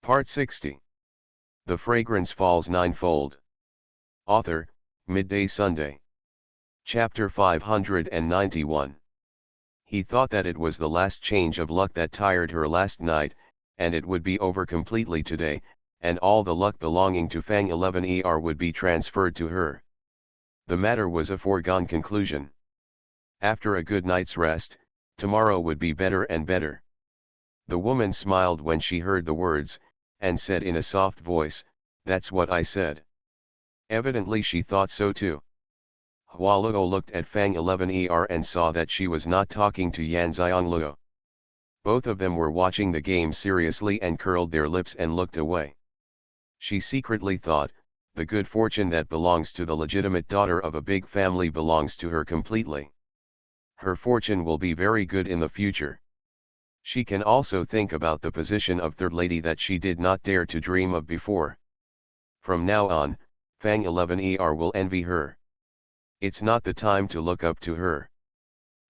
Part 60. The Fragrance Falls Ninefold. Author, Midday Sunday. Chapter 591. He thought that it was the last change of luck that tired her last night, and it would be over completely today, and all the luck belonging to Fang 11er would be transferred to her. The matter was a foregone conclusion. After a good night's rest, tomorrow would be better and better. The woman smiled when she heard the words, and said in a soft voice, "That's what I said." Evidently she thought so too. Hualuo looked at Fang 11er and saw that she was not talking to Yan Xiangluo. Both of them were watching the game seriously and curled their lips and looked away. She secretly thought, the good fortune that belongs to the legitimate daughter of a big family belongs to her completely. Her fortune will be very good in the future. She can also think about the position of third lady that she did not dare to dream of before. From now on, Fang 11er will envy her. It's not the time to look up to her.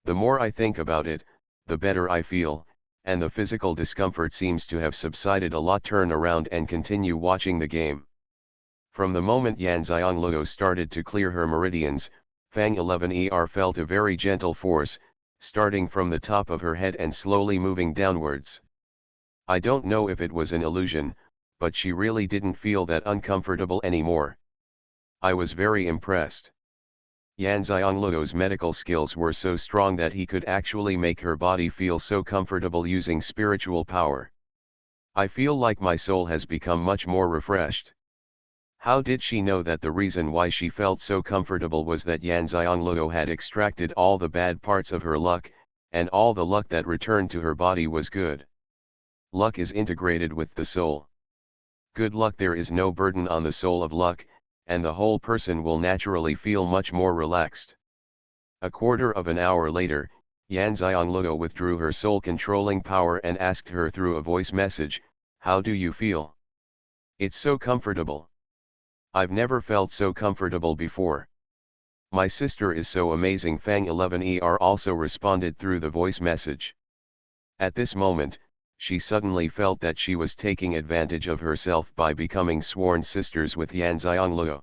The more I think about it, the better I feel, and the physical discomfort seems to have subsided a lot. Turn around and continue watching the game. From the moment Yan Xiangluo started to clear her meridians, Fang 11er felt a very gentle force, starting from the top of her head and slowly moving downwards. I don't know if it was an illusion, but she really didn't feel that uncomfortable anymore. I was very impressed. Yan Xiangluo's medical skills were so strong that he could actually make her body feel so comfortable using spiritual power. I feel like my soul has become much more refreshed. How did she know that the reason why she felt so comfortable was that Yan Xiangluo had extracted all the bad parts of her luck, and all the luck that returned to her body was good? Luck is integrated with the soul. Good luck, there is no burden on the soul of luck, and the whole person will naturally feel much more relaxed. A quarter of an hour later, Yan Xiangluo withdrew her soul-controlling power and asked her through a voice message, "How do you feel?" "It's so comfortable. I've never felt so comfortable before. My sister is so amazing," Fang 11er also responded through the voice message. At this moment, she suddenly felt that she was taking advantage of herself by becoming sworn sisters with Yan Xiangluo.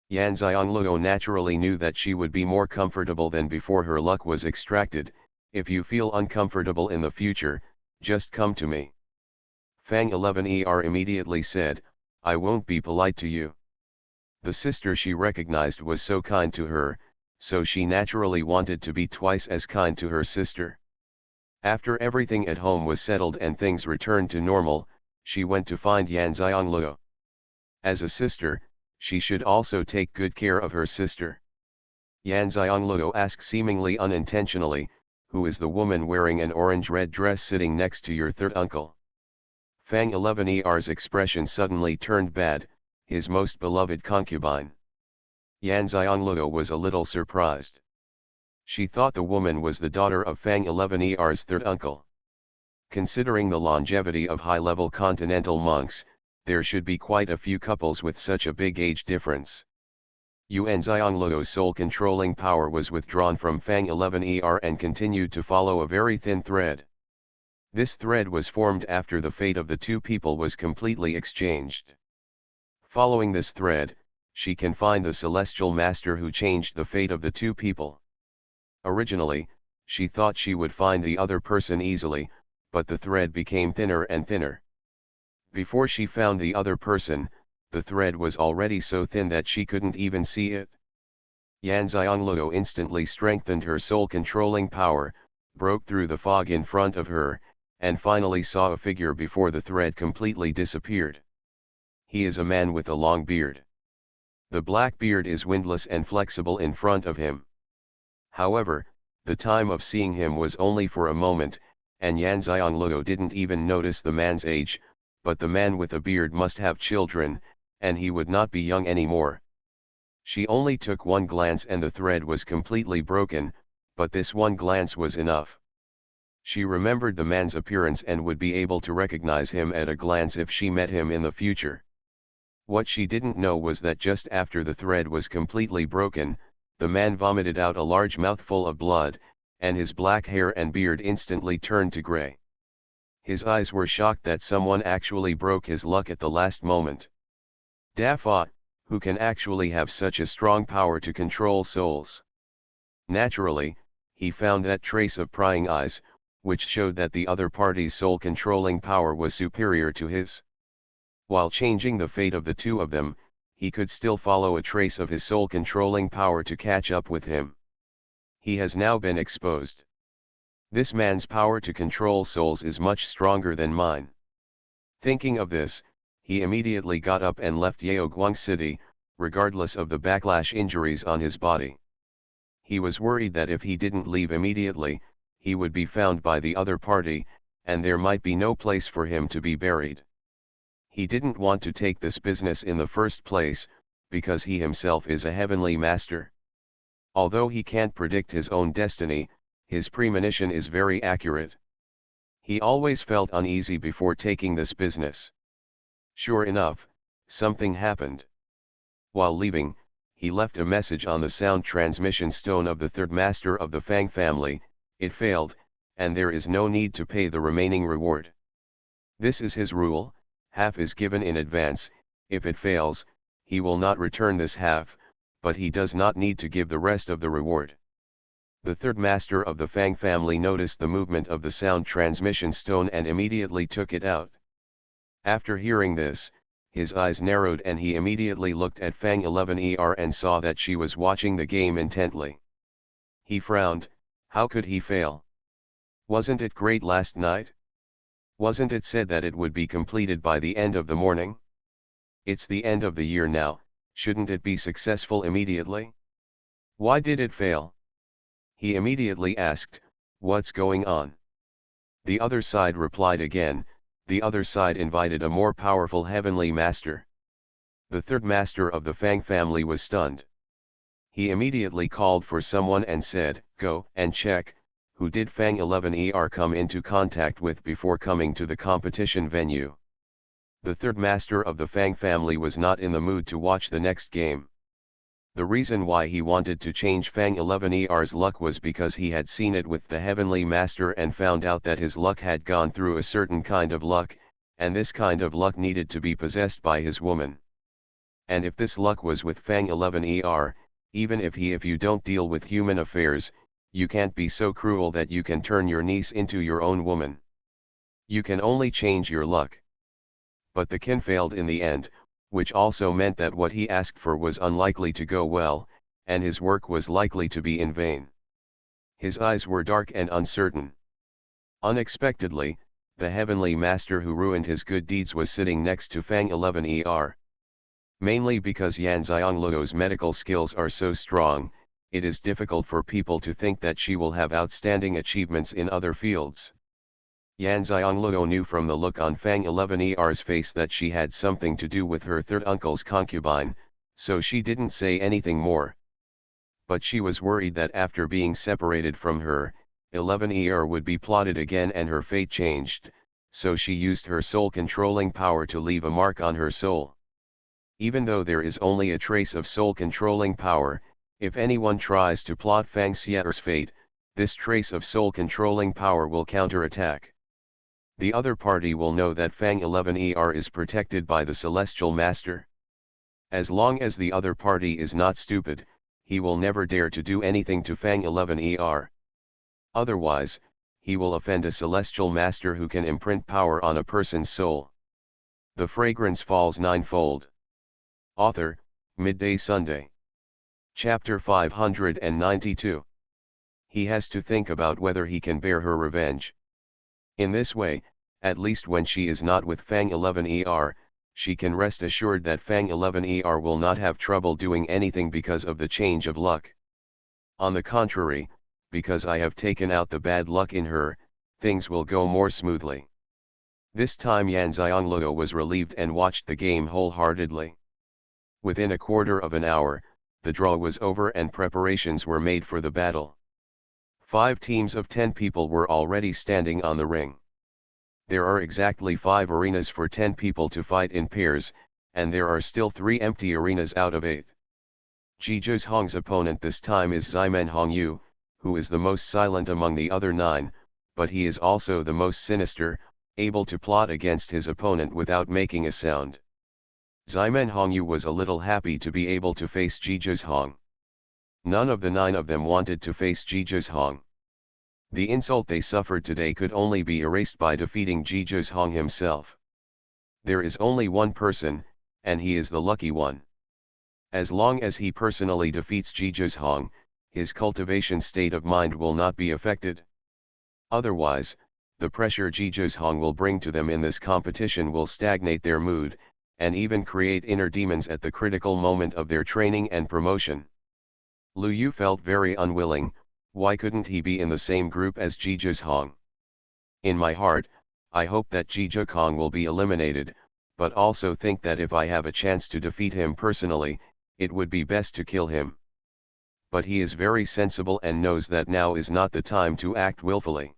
Yan Xiangluo naturally knew that she would be more comfortable than before her luck was extracted. "If you feel uncomfortable in the future, just come to me." Fang 11er immediately said, "I won't be polite to you." The sister she recognized was so kind to her, so she naturally wanted to be twice as kind to her sister. After everything at home was settled and things returned to normal, she went to find Yan Xiangluo. As a sister, she should also take good care of her sister. Yan Xiangluo asked seemingly unintentionally, "Who is the woman wearing an orange-red dress sitting next to your third uncle?" Fang 11er's expression suddenly turned bad. His most beloved concubine. Yan Xiangluo was a little surprised. She thought the woman was the daughter of Fang 11er's third uncle. Considering the longevity of high-level continental monks, there should be quite a few couples with such a big age difference. Yan Xiangluo's soul-controlling power was withdrawn from Fang 11er and continued to follow a very thin thread. This thread was formed after the fate of the two people was completely exchanged. Following this thread, she can find the celestial master who changed the fate of the two people. Originally, she thought she would find the other person easily, but the thread became thinner and thinner. Before she found the other person, the thread was already so thin that she couldn't even see it. Yan Xiangluo instantly strengthened her soul-controlling power, broke through the fog in front of her, and finally saw a figure before the thread completely disappeared. He is a man with a long beard. The black beard is windless and flexible in front of him. However, the time of seeing him was only for a moment, and Yan Xiangluo didn't even notice the man's age, but the man with a beard must have children, and he would not be young anymore. She only took one glance and the thread was completely broken, but this one glance was enough. She remembered the man's appearance and would be able to recognize him at a glance if she met him in the future. What she didn't know was that just after the thread was completely broken, the man vomited out a large mouthful of blood, and his black hair and beard instantly turned to gray. His eyes were shocked that someone actually broke his luck at the last moment. Dafa, who can actually have such a strong power to control souls? Naturally, he found that trace of prying eyes, which showed that the other party's soul-controlling power was superior to his. While changing the fate of the two of them, he could still follow a trace of his soul-controlling power to catch up with him. He has now been exposed. This man's power to control souls is much stronger than mine. Thinking of this, he immediately got up and left Yaoguang City, regardless of the backlash injuries on his body. He was worried that if he didn't leave immediately, he would be found by the other party, and there might be no place for him to be buried. He didn't want to take this business in the first place, because he himself is a heavenly master. Although he can't predict his own destiny, his premonition is very accurate. He always felt uneasy before taking this business. Sure enough, something happened. While leaving, he left a message on the sound transmission stone of the third master of the Fang family. It failed, and there is no need to pay the remaining reward. This is his rule: half is given in advance. If it fails, he will not return this half, but he does not need to give the rest of the reward. The third master of the Fang family noticed the movement of the sound transmission stone and immediately took it out. After hearing this, his eyes narrowed and he immediately looked at Fang 11er and saw that she was watching the game intently. He frowned. How could he fail? Wasn't it great last night? Wasn't it said that it would be completed by the end of the morning? It's the end of the year now, shouldn't it be successful immediately? Why did it fail? He immediately asked, what's going on? The other side replied again. The other side invited a more powerful heavenly master. The third master of the Fang family was stunned. He immediately called for someone and said, go and check, who did Fang 11er come into contact with before coming to the competition venue. The third master of the Fang family was not in the mood to watch the next game. The reason why he wanted to change Fang 11er's luck was because he had seen it with the heavenly master and found out that his luck had gone through a certain kind of luck, and this kind of luck needed to be possessed by his woman. And if this luck was with Fang 11er, even if you don't deal with human affairs, you can't be so cruel that you can turn your niece into your own woman. You can only change your luck. But the kin failed in the end, which also meant that what he asked for was unlikely to go well, and his work was likely to be in vain. His eyes were dark and uncertain. Unexpectedly, the heavenly master who ruined his good deeds was sitting next to Fang 11er. Mainly because Yan Xiangluo's medical skills are so strong, it is difficult for people to think that she will have outstanding achievements in other fields. Yan Xiangluo knew from the look on Fang 11er's face that she had something to do with her third uncle's concubine, so she didn't say anything more. But she was worried that after being separated from her, 11er would be plotted again and her fate changed, so she used her soul-controlling power to leave a mark on her soul. Even though there is only a trace of soul-controlling power, if anyone tries to plot Fang Xia's fate, this trace of soul-controlling power will counterattack. The other party will know that Fang 11er is protected by the Celestial Master. As long as the other party is not stupid, he will never dare to do anything to Fang 11er. Otherwise, he will offend a Celestial Master who can imprint power on a person's soul. The Fragrance Falls Ninefold. Author, Midday Sunday. Chapter 592. He has to think about whether he can bear her revenge. In this way, at least when she is not with Fang 11er, she can rest assured that Fang 11er will not have trouble doing anything because of the change of luck. On the contrary, because I have taken out the bad luck in her, things will go more smoothly. This time Yan Xiangluo was relieved and watched the game wholeheartedly. Within a quarter of an hour, the draw was over and preparations were made for the battle. 5 teams of 10 people were already standing on the ring. There are exactly 5 arenas for 10 people to fight in pairs, and there are still 3 empty arenas out of 8. Ji Zhong's opponent this time is Ximen Hongyu, who is the most silent among the other 9, but he is also the most sinister, able to plot against his opponent without making a sound. Ximen Hongyu was a little happy to be able to face Jizhong. None of the 9 of them wanted to face Jizhong. The insult they suffered today could only be erased by defeating Jizhong himself. There is only one person, and he is the lucky one. As long as he personally defeats Jizhong, his cultivation state of mind will not be affected. Otherwise, the pressure Jizhong will bring to them in this competition will stagnate their mood, and even create inner demons at the critical moment of their training and promotion. Lu Yu felt very unwilling. Why couldn't he be in the same group as Jizhong? In my heart, I hope that Jizhong will be eliminated, but also think that if I have a chance to defeat him personally, it would be best to kill him. But he is very sensible and knows that now is not the time to act willfully.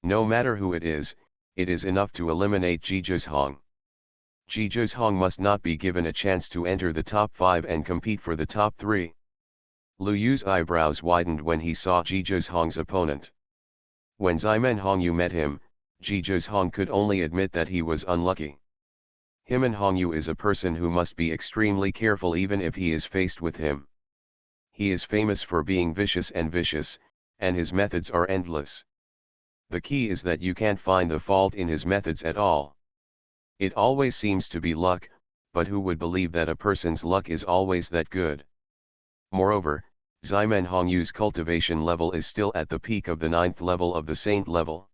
No matter who it is enough to eliminate Jizhong. Jizhong must not be given a chance to enter the top 5 and compete for the top 3. Lu Yu's eyebrows widened when he saw Jizhong's opponent. When Ximen Hongyu met him, Jizhong could only admit that he was unlucky. Ximen Hongyu is a person who must be extremely careful even if he is faced with him. He is famous for being vicious, and his methods are endless. The key is that you can't find the fault in his methods at all. It always seems to be luck, but who would believe that a person's luck is always that good? Moreover, Ximen Hongyu's cultivation level is still at the peak of the 9th level of the Saint level.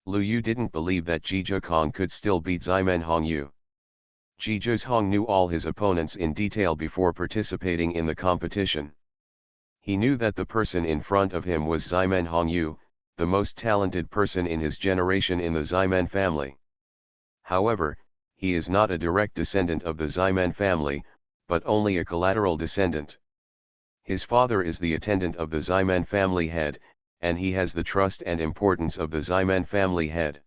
Lu Yu didn't believe that Jizhong could still beat Ximen Hongyu. Jizhong knew all his opponents in detail before participating in the competition. He knew that the person in front of him was Ximen Hongyu, the most talented person in his generation in the Ximen family. However, he is not a direct descendant of the Ximen family, but only a collateral descendant. His father is the attendant of the Ximen family head, and he has the trust and importance of the Ximen family head.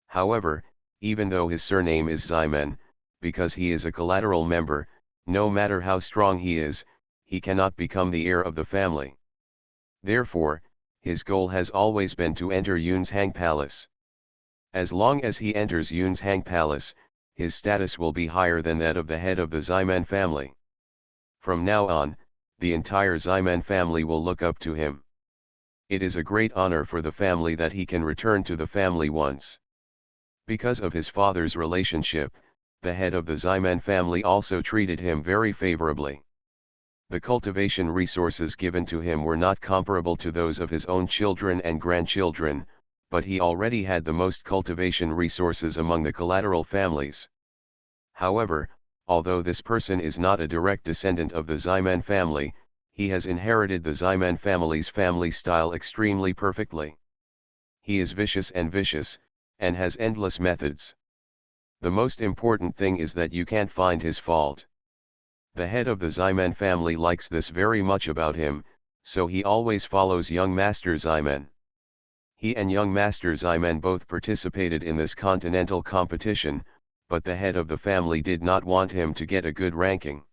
However, even though his surname is Ximen, because he is a collateral member, no matter how strong he is, he cannot become the heir of the family. Therefore, his goal has always been to enter Xuanhuan Palace. As long as he enters Xuanhuan Palace, his status will be higher than that of the head of the Ximen family. From now on, the entire Ximen family will look up to him. It is a great honor for the family that he can return to the family once. Because of his father's relationship, the head of the Ximen family also treated him very favorably. The cultivation resources given to him were not comparable to those of his own children and grandchildren, but he already had the most cultivation resources among the collateral families. However, although this person is not a direct descendant of the Ximen family, he has inherited the Ximen family's family style extremely perfectly. He is vicious, and has endless methods. The most important thing is that you can't find his fault. The head of the Ximen family likes this very much about him, so he always follows young Master Ximen. He and young Master Ximen both participated in this continental competition, but the head of the family did not want him to get a good ranking.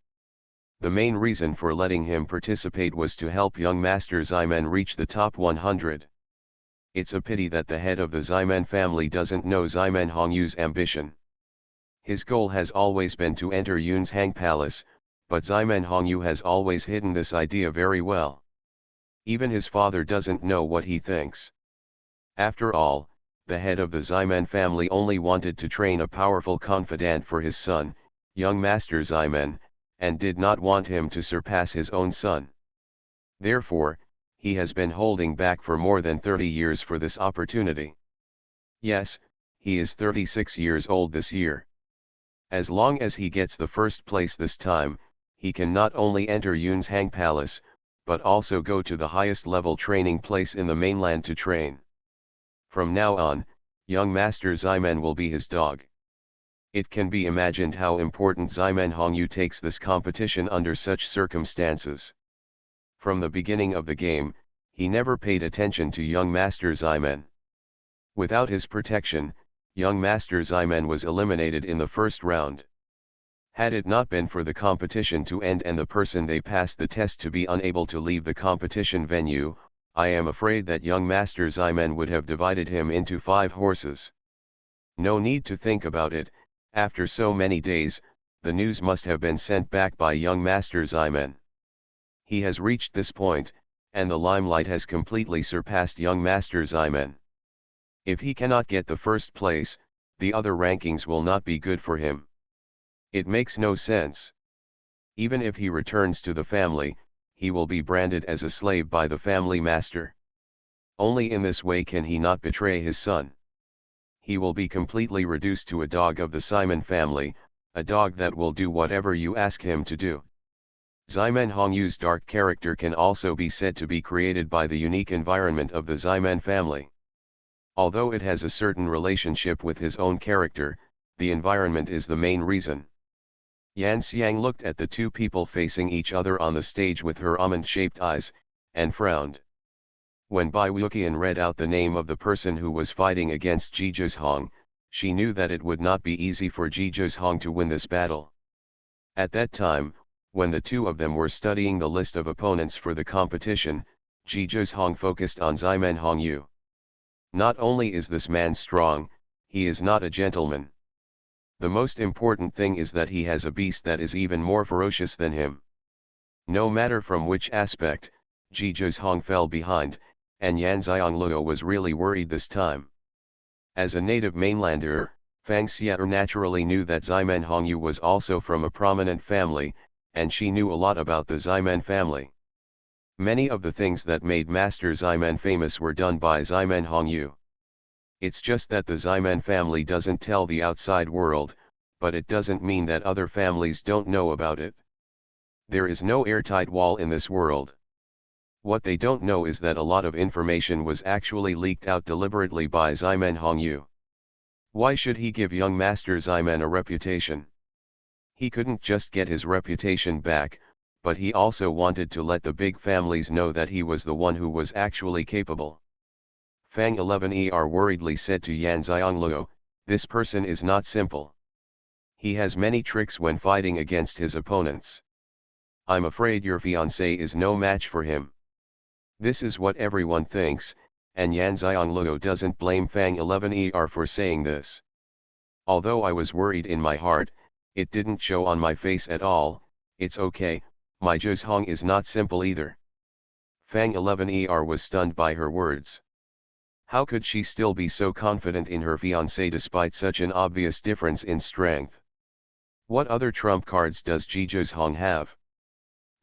The main reason for letting him participate was to help young Master Ximen reach the top 100. It's a pity that the head of the Ximen family doesn't know Ximen Hongyu's ambition. His goal has always been to enter Xuanhuan Palace, but Ximen Hongyu has always hidden this idea very well. Even his father doesn't know what he thinks. After all, the head of the Ximen family only wanted to train a powerful confidant for his son, young Master Ximen, and did not want him to surpass his own son. Therefore, he has been holding back for more than 30 years for this opportunity. Yes, he is 36 years old this year. As long as he gets the first place this time, he can not only enter Xuanhuan Palace, but also go to the highest level training place in the mainland to train. From now on, young Master Ximen will be his dog. It can be imagined how important Ximen Hongyu takes this competition under such circumstances. From the beginning of the game, he never paid attention to young Master Ximen. Without his protection, young Master Ximen was eliminated in the first round. Had it not been for the competition to end and the person they passed the test to be unable to leave the competition venue, I am afraid that young Master Ximen would have divided him into 5 horses. No need to think about it, after so many days, the news must have been sent back by young Master Ximen. He has reached this point, and the limelight has completely surpassed young Master Ximen. If he cannot get the first place, the other rankings will not be good for him. It makes no sense. Even if he returns to the family, he will be branded as a slave by the family master. Only in this way can he not betray his son. He will be completely reduced to a dog of the Simon family, a dog that will do whatever you ask him to do. Ximen Hongyu's dark character can also be said to be created by the unique environment of the Ximen family. Although it has a certain relationship with his own character, the environment is the main reason. Xianxia looked at the two people facing each other on the stage with her almond-shaped eyes, and frowned. When Bai Wuqian read out the name of the person who was fighting against Ji Zhong, she knew that it would not be easy for Ji Zhong to win this battle. At that time, when the two of them were studying the list of opponents for the competition, Ji Zhong focused on Ximen Hongyu. Not only is this man strong, he is not a gentleman. The most important thing is that he has a beast that is even more ferocious than him. No matter from which aspect, Ji Zhong fell behind, and Yan Xiangluo was really worried this time. As a native mainlander, Xianxia naturally knew that Ximen Hongyu was also from a prominent family, and she knew a lot about the Ximen family. Many of the things that made Master Ximen famous were done by Ximen Hongyu. It's just that the Ximen family doesn't tell the outside world, but it doesn't mean that other families don't know about it. There is no airtight wall in this world. What they don't know is that a lot of information was actually leaked out deliberately by Ximen Hongyu. Why should he give young Master Ximen a reputation? He couldn't just get his reputation back, but he also wanted to let the big families know that he was the one who was actually capable. Fang 11er worriedly said to Yan Xiangluo, "This person is not simple. He has many tricks when fighting against his opponents. I'm afraid your fiancé is no match for him." This is what everyone thinks, and Yan Xiangluo doesn't blame Fang 11er for saying this. Although I was worried in my heart, it didn't show on my face at all. It's okay, my Zhong is not simple either. Fang 11er was stunned by her words. How could she still be so confident in her fiancé despite such an obvious difference in strength? What other trump cards does Ji Zhong have?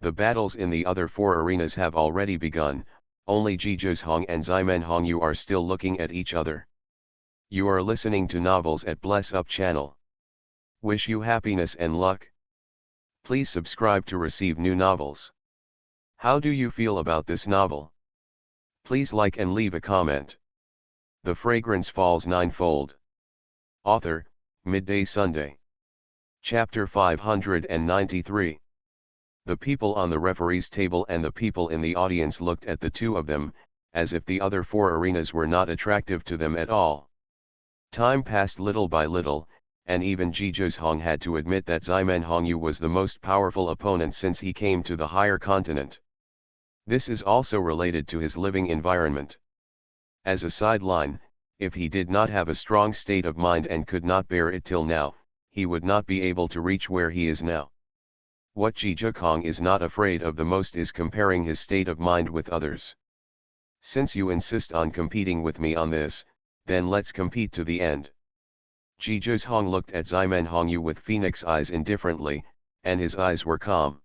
The battles in the other four arenas have already begun, only Ji Zhong and Ximen Hongyu are still looking at each other. You are listening to Novels at Bless Up channel. Wish you happiness and luck. Please subscribe to receive new novels. How do you feel about this novel? Please like and leave a comment. The Fragrance Falls Ninefold. Author, Midday Sunday. Chapter 593. The people on the referee's table and the people in the audience looked at the two of them, as if the other four arenas were not attractive to them at all. Time passed little by little, and even Ji Zhong had to admit that Ximen Hongyu was the most powerful opponent since he came to the higher continent. This is also related to his living environment. As a sideline, if he did not have a strong state of mind and could not bear it till now, he would not be able to reach where he is now. What Ji Zhong is not afraid of the most is comparing his state of mind with others. Since you insist on competing with me on this, then let's compete to the end. Ji Zhong looked at Ximen Hongyu with phoenix eyes indifferently, and his eyes were calm.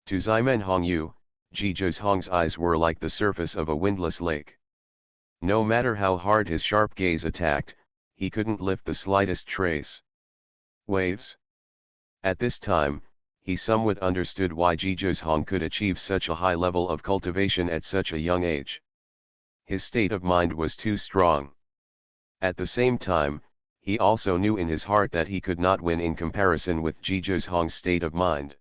To Ximen Hongyu, Ji Zhong's eyes were like the surface of a windless lake. No matter how hard his sharp gaze attacked, he couldn't lift the slightest trace. Waves? At this time, he somewhat understood why Ji Zhong could achieve such a high level of cultivation at such a young age. His state of mind was too strong. At the same time, he also knew in his heart that he could not win in comparison with Ji Zhong's state of mind.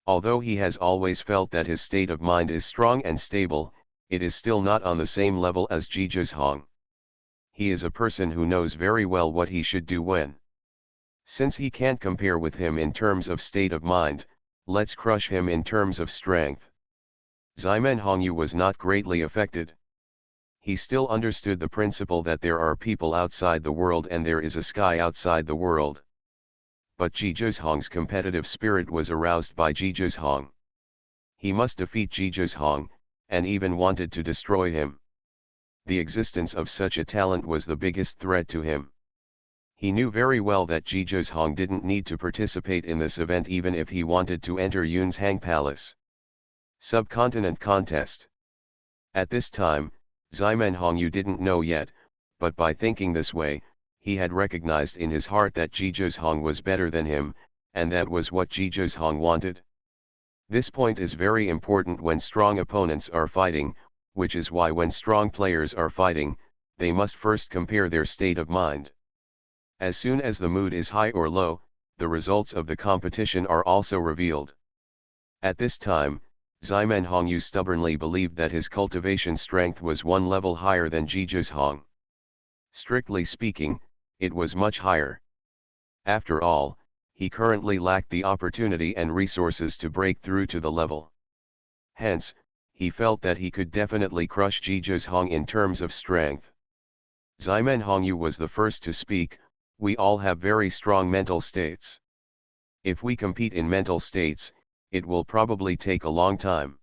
Although he has always felt that his state of mind is strong and stable, it is still not on the same level as Ji Zhong. He is a person who knows very well what he should do when. Since he can't compare with him in terms of state of mind, let's crush him in terms of strength. Ximen Hongyu was not greatly affected. He still understood the principle that there are people outside the world and there is a sky outside the world. But Zhizhong's competitive spirit was aroused by Zhizhong. He must defeat Zhizhong, and even wanted to destroy him. The existence of such a talent was the biggest threat to him. He knew very well that Zhizhong didn't need to participate in this event even if he wanted to enter Yun's Hang Palace Subcontinent Contest. At this time, Xianxia didn't know yet, but by thinking this way, he had recognized in his heart that Zhizhong was better than him, and that was what Zhizhong wanted. This point is very important when strong opponents are fighting, which is why when strong players are fighting, they must first compare their state of mind. As soon as the mood is high or low, the results of the competition are also revealed. At this time, Xianxia stubbornly believed that his cultivation strength was one level higher than Zhizhong. Strictly speaking, it was much higher. After all, he currently lacked the opportunity and resources to break through to the level. Hence, he felt that he could definitely crush Zhizhong in terms of strength. Xianxia was the first to speak. We all have very strong mental states. If we compete in mental states, it will probably take a long time.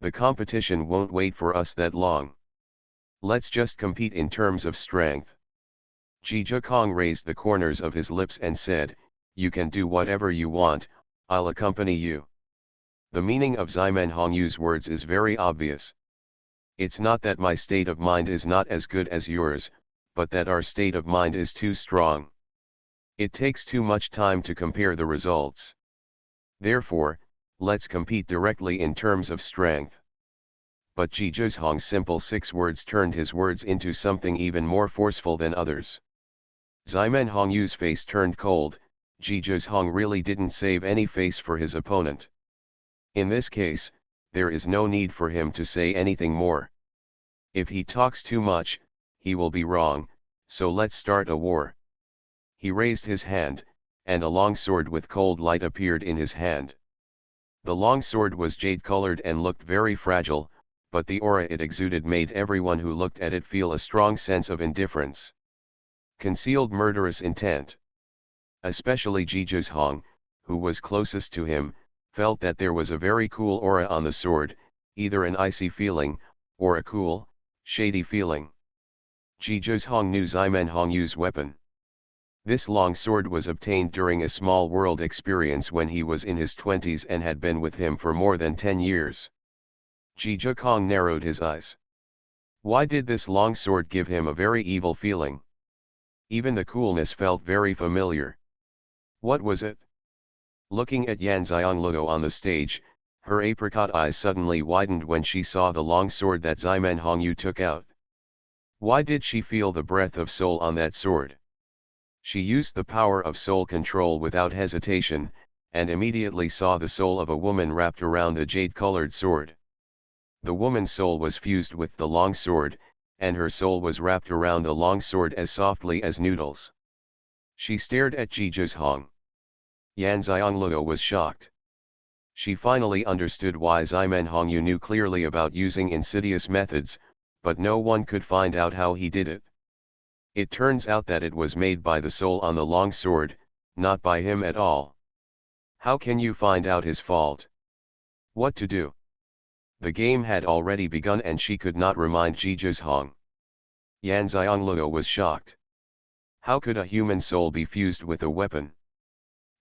The competition won't wait for us that long. Let's just compete in terms of strength. Zhizhong raised the corners of his lips and said, "You can do whatever you want, I'll accompany you." The meaning of Xianxia's words is very obvious. It's not that my state of mind is not as good as yours, but that our state of mind is too strong. It takes too much time to compare the results. Therefore, let's compete directly in terms of strength. But Zhizhong's simple 6 words turned his words into something even more forceful than others. Xianxia's face turned cold. Zhizhong really didn't save any face for his opponent. In this case, there is no need for him to say anything more. If he talks too much, he will be wrong, so let's start a war. He raised his hand, and a long sword with cold light appeared in his hand. The long sword was jade-colored and looked very fragile, but the aura it exuded made everyone who looked at it feel a strong sense of indifference. Concealed murderous intent. Especially Zhizhong, who was closest to him, felt that there was a very cool aura on the sword, either an icy feeling, or a cool, shady feeling. Zhizhong knew Xianxia's weapon. This long sword was obtained during a small world experience when he was in his 20s and had been with him for more than 10 years. Zhizhong narrowed his eyes. Why did this long sword give him a very evil feeling? Even the coolness felt very familiar. What was it? Looking at Xianxia on the stage, her apricot eyes suddenly widened when she saw the long sword that Xianxia took out. Why did she feel the breath of soul on that sword? She used the power of soul control without hesitation, and immediately saw the soul of a woman wrapped around the jade-colored sword. The woman's soul was fused with the long sword, and her soul was wrapped around the long sword as softly as noodles. She stared at Zhizhong. Xianxia was shocked. She finally understood why Xianxia knew clearly about using insidious methods, but no one could find out how he did it. It turns out that it was made by the soul on the long sword, not by him at all. How can you find out his fault? What to do? The game had already begun and she could not remind Zhizhong. Xianxia was shocked. How could a human soul be fused with a weapon?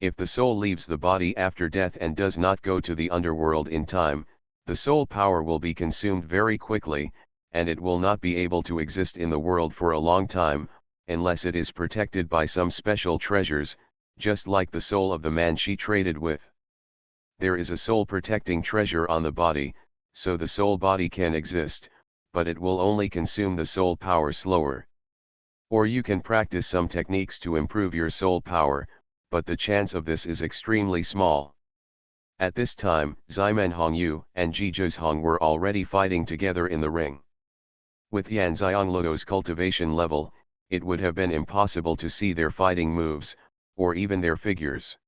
If the soul leaves the body after death and does not go to the underworld in time, the soul power will be consumed very quickly, and it will not be able to exist in the world for a long time, unless it is protected by some special treasures, just like the soul of the man she traded with. There is a soul protecting treasure on the body, so the soul body can exist, but it will only consume the soul power slower. Or you can practice some techniques to improve your soul power, but the chance of this is extremely small. At this time, Xianxia and Zhizhong were already fighting together in the ring. With Xianxia's cultivation level, it would have been impossible to see their fighting moves, or even their figures.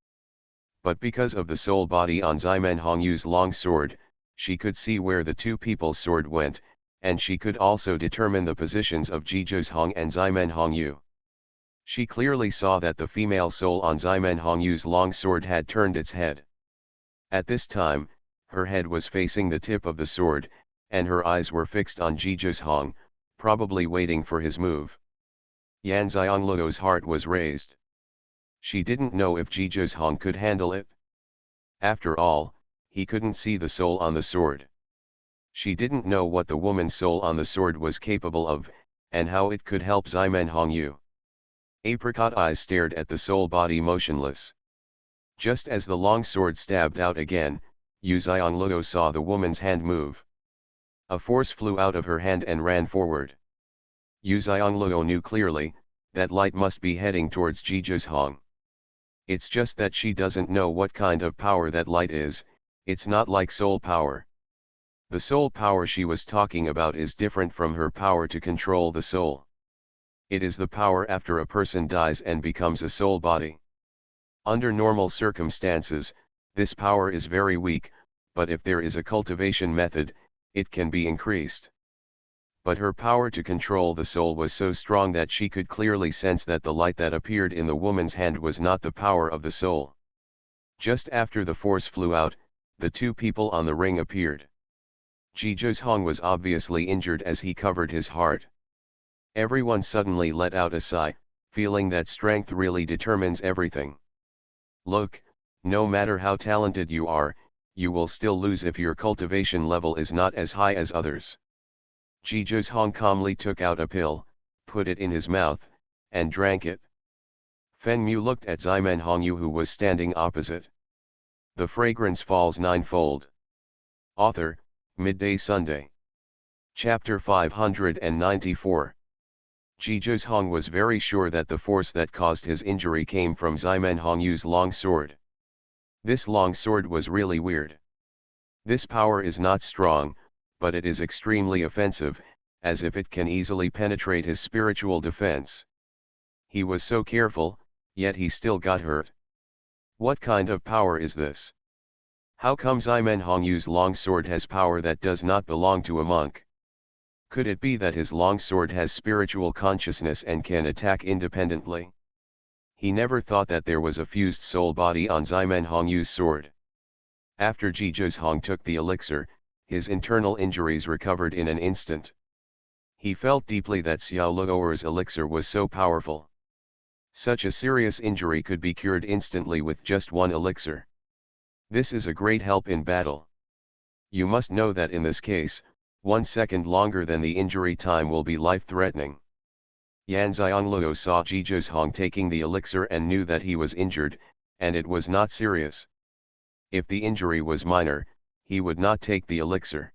But because of the soul body on Xianxia's long sword, she could see where the two people's sword went, and she could also determine the positions of Jizhong and Ximenhongyu. She clearly saw that the female soul on Ximenhongyu's long sword had turned its head. At this time, her head was facing the tip of the sword, and her eyes were fixed on Jizhong, probably waiting for his move. Yan Xiongluo's heart was raised. She didn't know if Jizhong could handle it. After all, he couldn't see the soul on the sword. She didn't know what the woman's soul on the sword was capable of, and how it could help Ximenhongyu. Apricot eyes stared at the soul body motionless. Just as the long sword stabbed out again, Yu Xiongluo saw the woman's hand move. A force flew out of her hand and ran forward. Yu Xiongluo knew clearly that light must be heading towards Jizhong. It's just that she doesn't know what kind of power that light is. It's not like soul power. The soul power she was talking about is different from her power to control the soul. It is the power after a person dies and becomes a soul body. Under normal circumstances, this power is very weak, but if there is a cultivation method, it can be increased. But her power to control the soul was so strong that she could clearly sense that the light that appeared in the woman's hand was not the power of the soul. Just after the force flew out, the two people on the ring appeared. Jizhong was obviously injured as he covered his heart. Everyone suddenly let out a sigh, feeling that strength really determines everything. Look, no matter how talented you are, you will still lose if your cultivation level is not as high as others. Jizhong calmly took out a pill, put it in his mouth, and drank it. Fenmu looked at Ximenhongyu who was standing opposite. The fragrance falls ninefold. Author, Midday Sunday. Chapter 594. Jizhong was very sure that the force that caused his injury came from Ximenhongyu's long sword. This long sword was really weird. This power is not strong, but it is extremely offensive, as if it can easily penetrate his spiritual defense. He was so careful, yet he still got hurt. What kind of power is this? How come Ximenhongyu's long sword has power that does not belong to a monk? Could it be that his long sword has spiritual consciousness and can attack independently? He never thought that there was a fused soul body on Ximenhongyu's sword. After Jizhong took the elixir, his internal injuries recovered in an instant. He felt deeply that Xiao Luo'er's elixir was so powerful. Such a serious injury could be cured instantly with just one elixir. This is a great help in battle. You must know that in this case, 1 second longer than the injury time will be life-threatening. Yan Xiongluo saw Jizhong taking the elixir and knew that he was injured, and it was not serious. If the injury was minor, he would not take the elixir.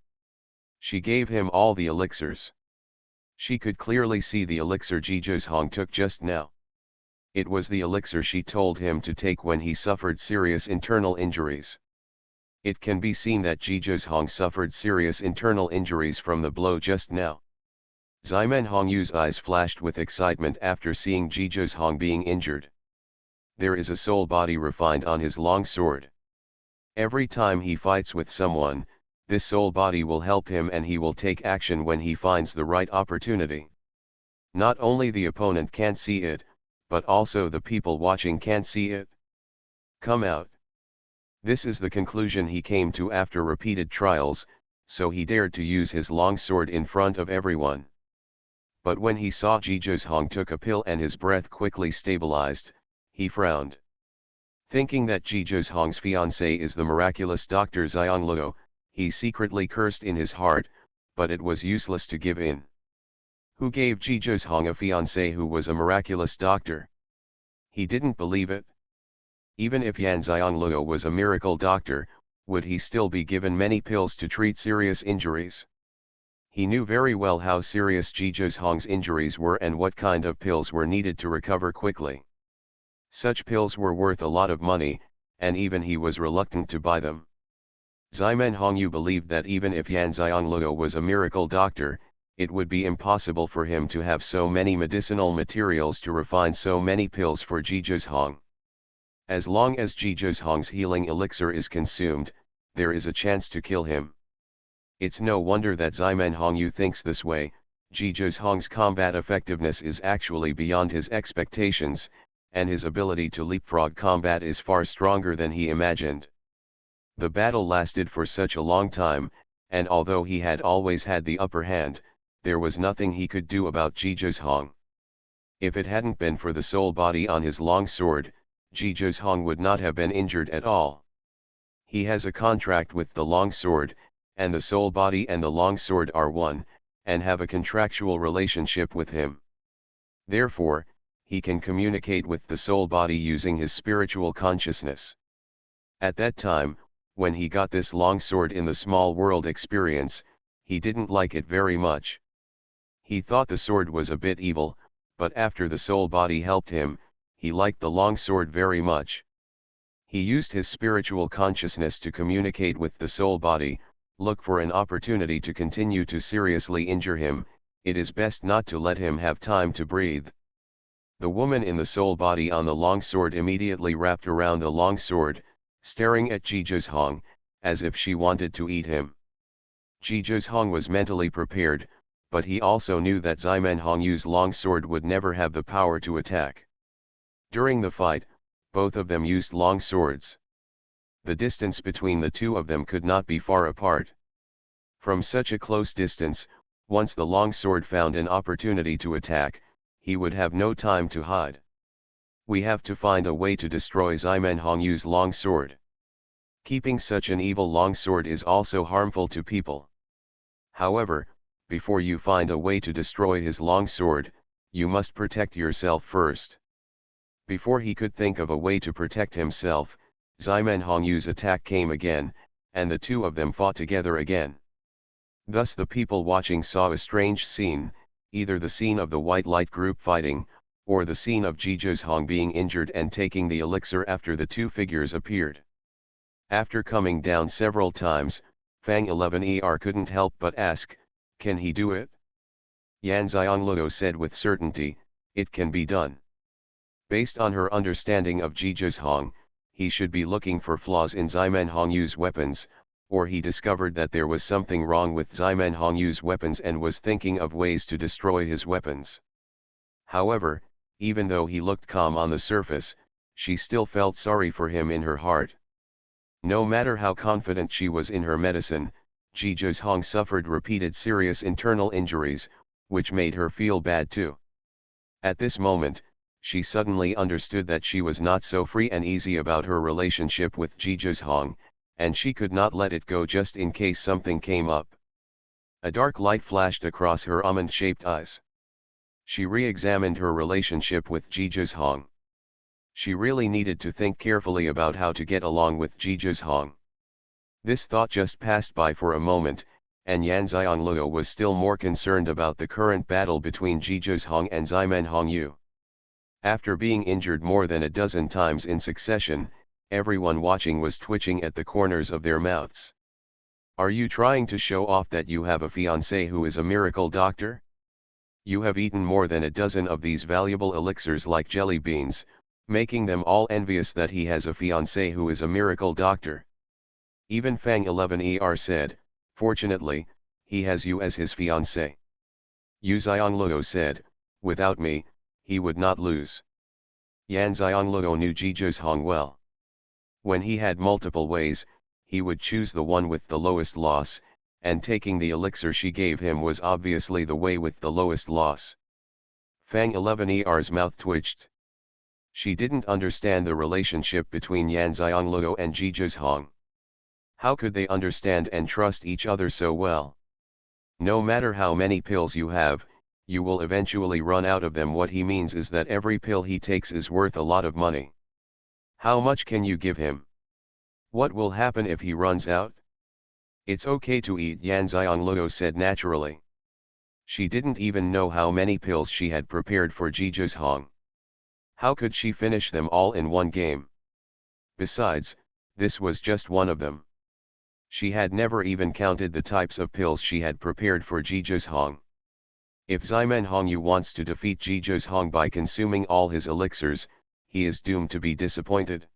She gave him all the elixirs. She could clearly see the elixir Jizhong took just now. It was the elixir she told him to take when he suffered serious internal injuries. It can be seen that Jizhong suffered serious internal injuries from the blow just now. Ximenhongyu's eyes flashed with excitement after seeing Jizhong being injured. There is a soul body refined on his long sword. Every time he fights with someone, this soul body will help him and he will take action when he finds the right opportunity. Not only the opponent can't see it, but also the people watching can't see it. Come out. This is the conclusion he came to after repeated trials, so he dared to use his long sword in front of everyone. But when he saw Jizhong took a pill and his breath quickly stabilized, he frowned. Thinking that Jizhong's fiancé is the miraculous Dr. Xiongluo, he secretly cursed in his heart, but it was useless to give in. Who gave Jizhong a fiancé who was a miraculous doctor? He didn't believe it. Even if Yan Xiongluo was a miracle doctor, would he still be given many pills to treat serious injuries? He knew very well how serious Jizhong's injuries were and what kind of pills were needed to recover quickly. Such pills were worth a lot of money, and even he was reluctant to buy them. Ximenhongyu believed that even if Yan Xiongluo was a miracle doctor, it would be impossible for him to have so many medicinal materials to refine so many pills for Jizhong. As long as Jizhong's healing elixir is consumed, there is a chance to kill him. It's no wonder that Ximen Hongyu thinks this way. Jizhou Hong's combat effectiveness is actually beyond his expectations, and his ability to leapfrog combat is far stronger than he imagined. The battle lasted for such a long time, and although he had always had the upper hand, there was nothing he could do about Jizhou Hong. If it hadn't been for the soul body on his long sword, Jizhou Hong would not have been injured at all. He has a contract with the long sword, and the soul body and the long sword are one, and have a contractual relationship with him. Therefore, he can communicate with the soul body using his spiritual consciousness. At that time, when he got this long sword in the small world experience, he didn't like it very much. He thought the sword was a bit evil, but after the soul body helped him, he liked the long sword very much. He used his spiritual consciousness to communicate with the soul body, look for an opportunity to continue to seriously injure him. It is best not to let him have time to breathe. The woman in the soul body on the long sword immediately wrapped around the long sword, staring at Jizhou Hong, as if she wanted to eat him. Jizhou Hong was mentally prepared, but he also knew that Ximen Hongyu's long sword would never have the power to attack. During the fight, both of them used long swords. The distance between the two of them could not be far apart. From such a close distance, once the long sword found an opportunity to attack, he would have no time to hide. We have to find a way to destroy Ximen Hongyu's long sword. Keeping such an evil long sword is also harmful to people. However, before you find a way to destroy his long sword, you must protect yourself first. Before he could think of a way to protect himself, Ximen Hongyu's attack came again, and the two of them fought together again. Thus the people watching saw a strange scene, either the scene of the white light group fighting, or the scene of Jizhou Hong being injured and taking the elixir after the two figures appeared. After coming down several times, Fang 11er couldn't help but ask, "Can he do it?" Yan Xiangluo said with certainty, "It can be done." Based on her understanding of Jizhou Hong, he should be looking for flaws in Ximen Hongyu's weapons, or he discovered that there was something wrong with Ximen Hongyu's weapons and was thinking of ways to destroy his weapons. However, even though he looked calm on the surface, she still felt sorry for him in her heart. No matter how confident she was in her medicine, Jizhou Hong suffered repeated serious internal injuries, which made her feel bad too. At this moment, she suddenly understood that she was not so free and easy about her relationship with Jizhou Hong, and she could not let it go just in case something came up. A dark light flashed across her almond-shaped eyes. She re-examined her relationship with Jizhou Hong. She really needed to think carefully about how to get along with Jizhou Hong. This thought just passed by for a moment, and Yan Xiangluo was still more concerned about the current battle between Jizhou Hong and Ximen Hongyu. After being injured more than a dozen times in succession, everyone watching was twitching at the corners of their mouths. "Are you trying to show off that you have a fiancé who is a miracle doctor? You have eaten more than a dozen of these valuable elixirs like jelly beans, making them all envious that he has a fiancé who is a miracle doctor." Even Fang 11er said, "Fortunately, he has you as his fiancé." Yu Xiangluo said, "Without me, he would not lose." Yan Xiangluo knew Jizhou Hong well. When he had multiple ways, he would choose the one with the lowest loss, and taking the elixir she gave him was obviously the way with the lowest loss. Fang 11er's mouth twitched. She didn't understand the relationship between Yan Xiangluo and Jizhou Hong. How could they understand and trust each other so well? No matter how many pills you have, you will eventually run out of them. What he means is that every pill he takes is worth a lot of money. How much can you give him? What will happen if he runs out? It's okay to eat, Yan Xiangluo said naturally. She didn't even know how many pills she had prepared for Jizhou Hong. How could she finish them all in one game? Besides, this was just one of them. She had never even counted the types of pills she had prepared for Jizhou Hong. If Ximen Hongyu wants to defeat Jizhou Hong by consuming all his elixirs, he is doomed to be disappointed.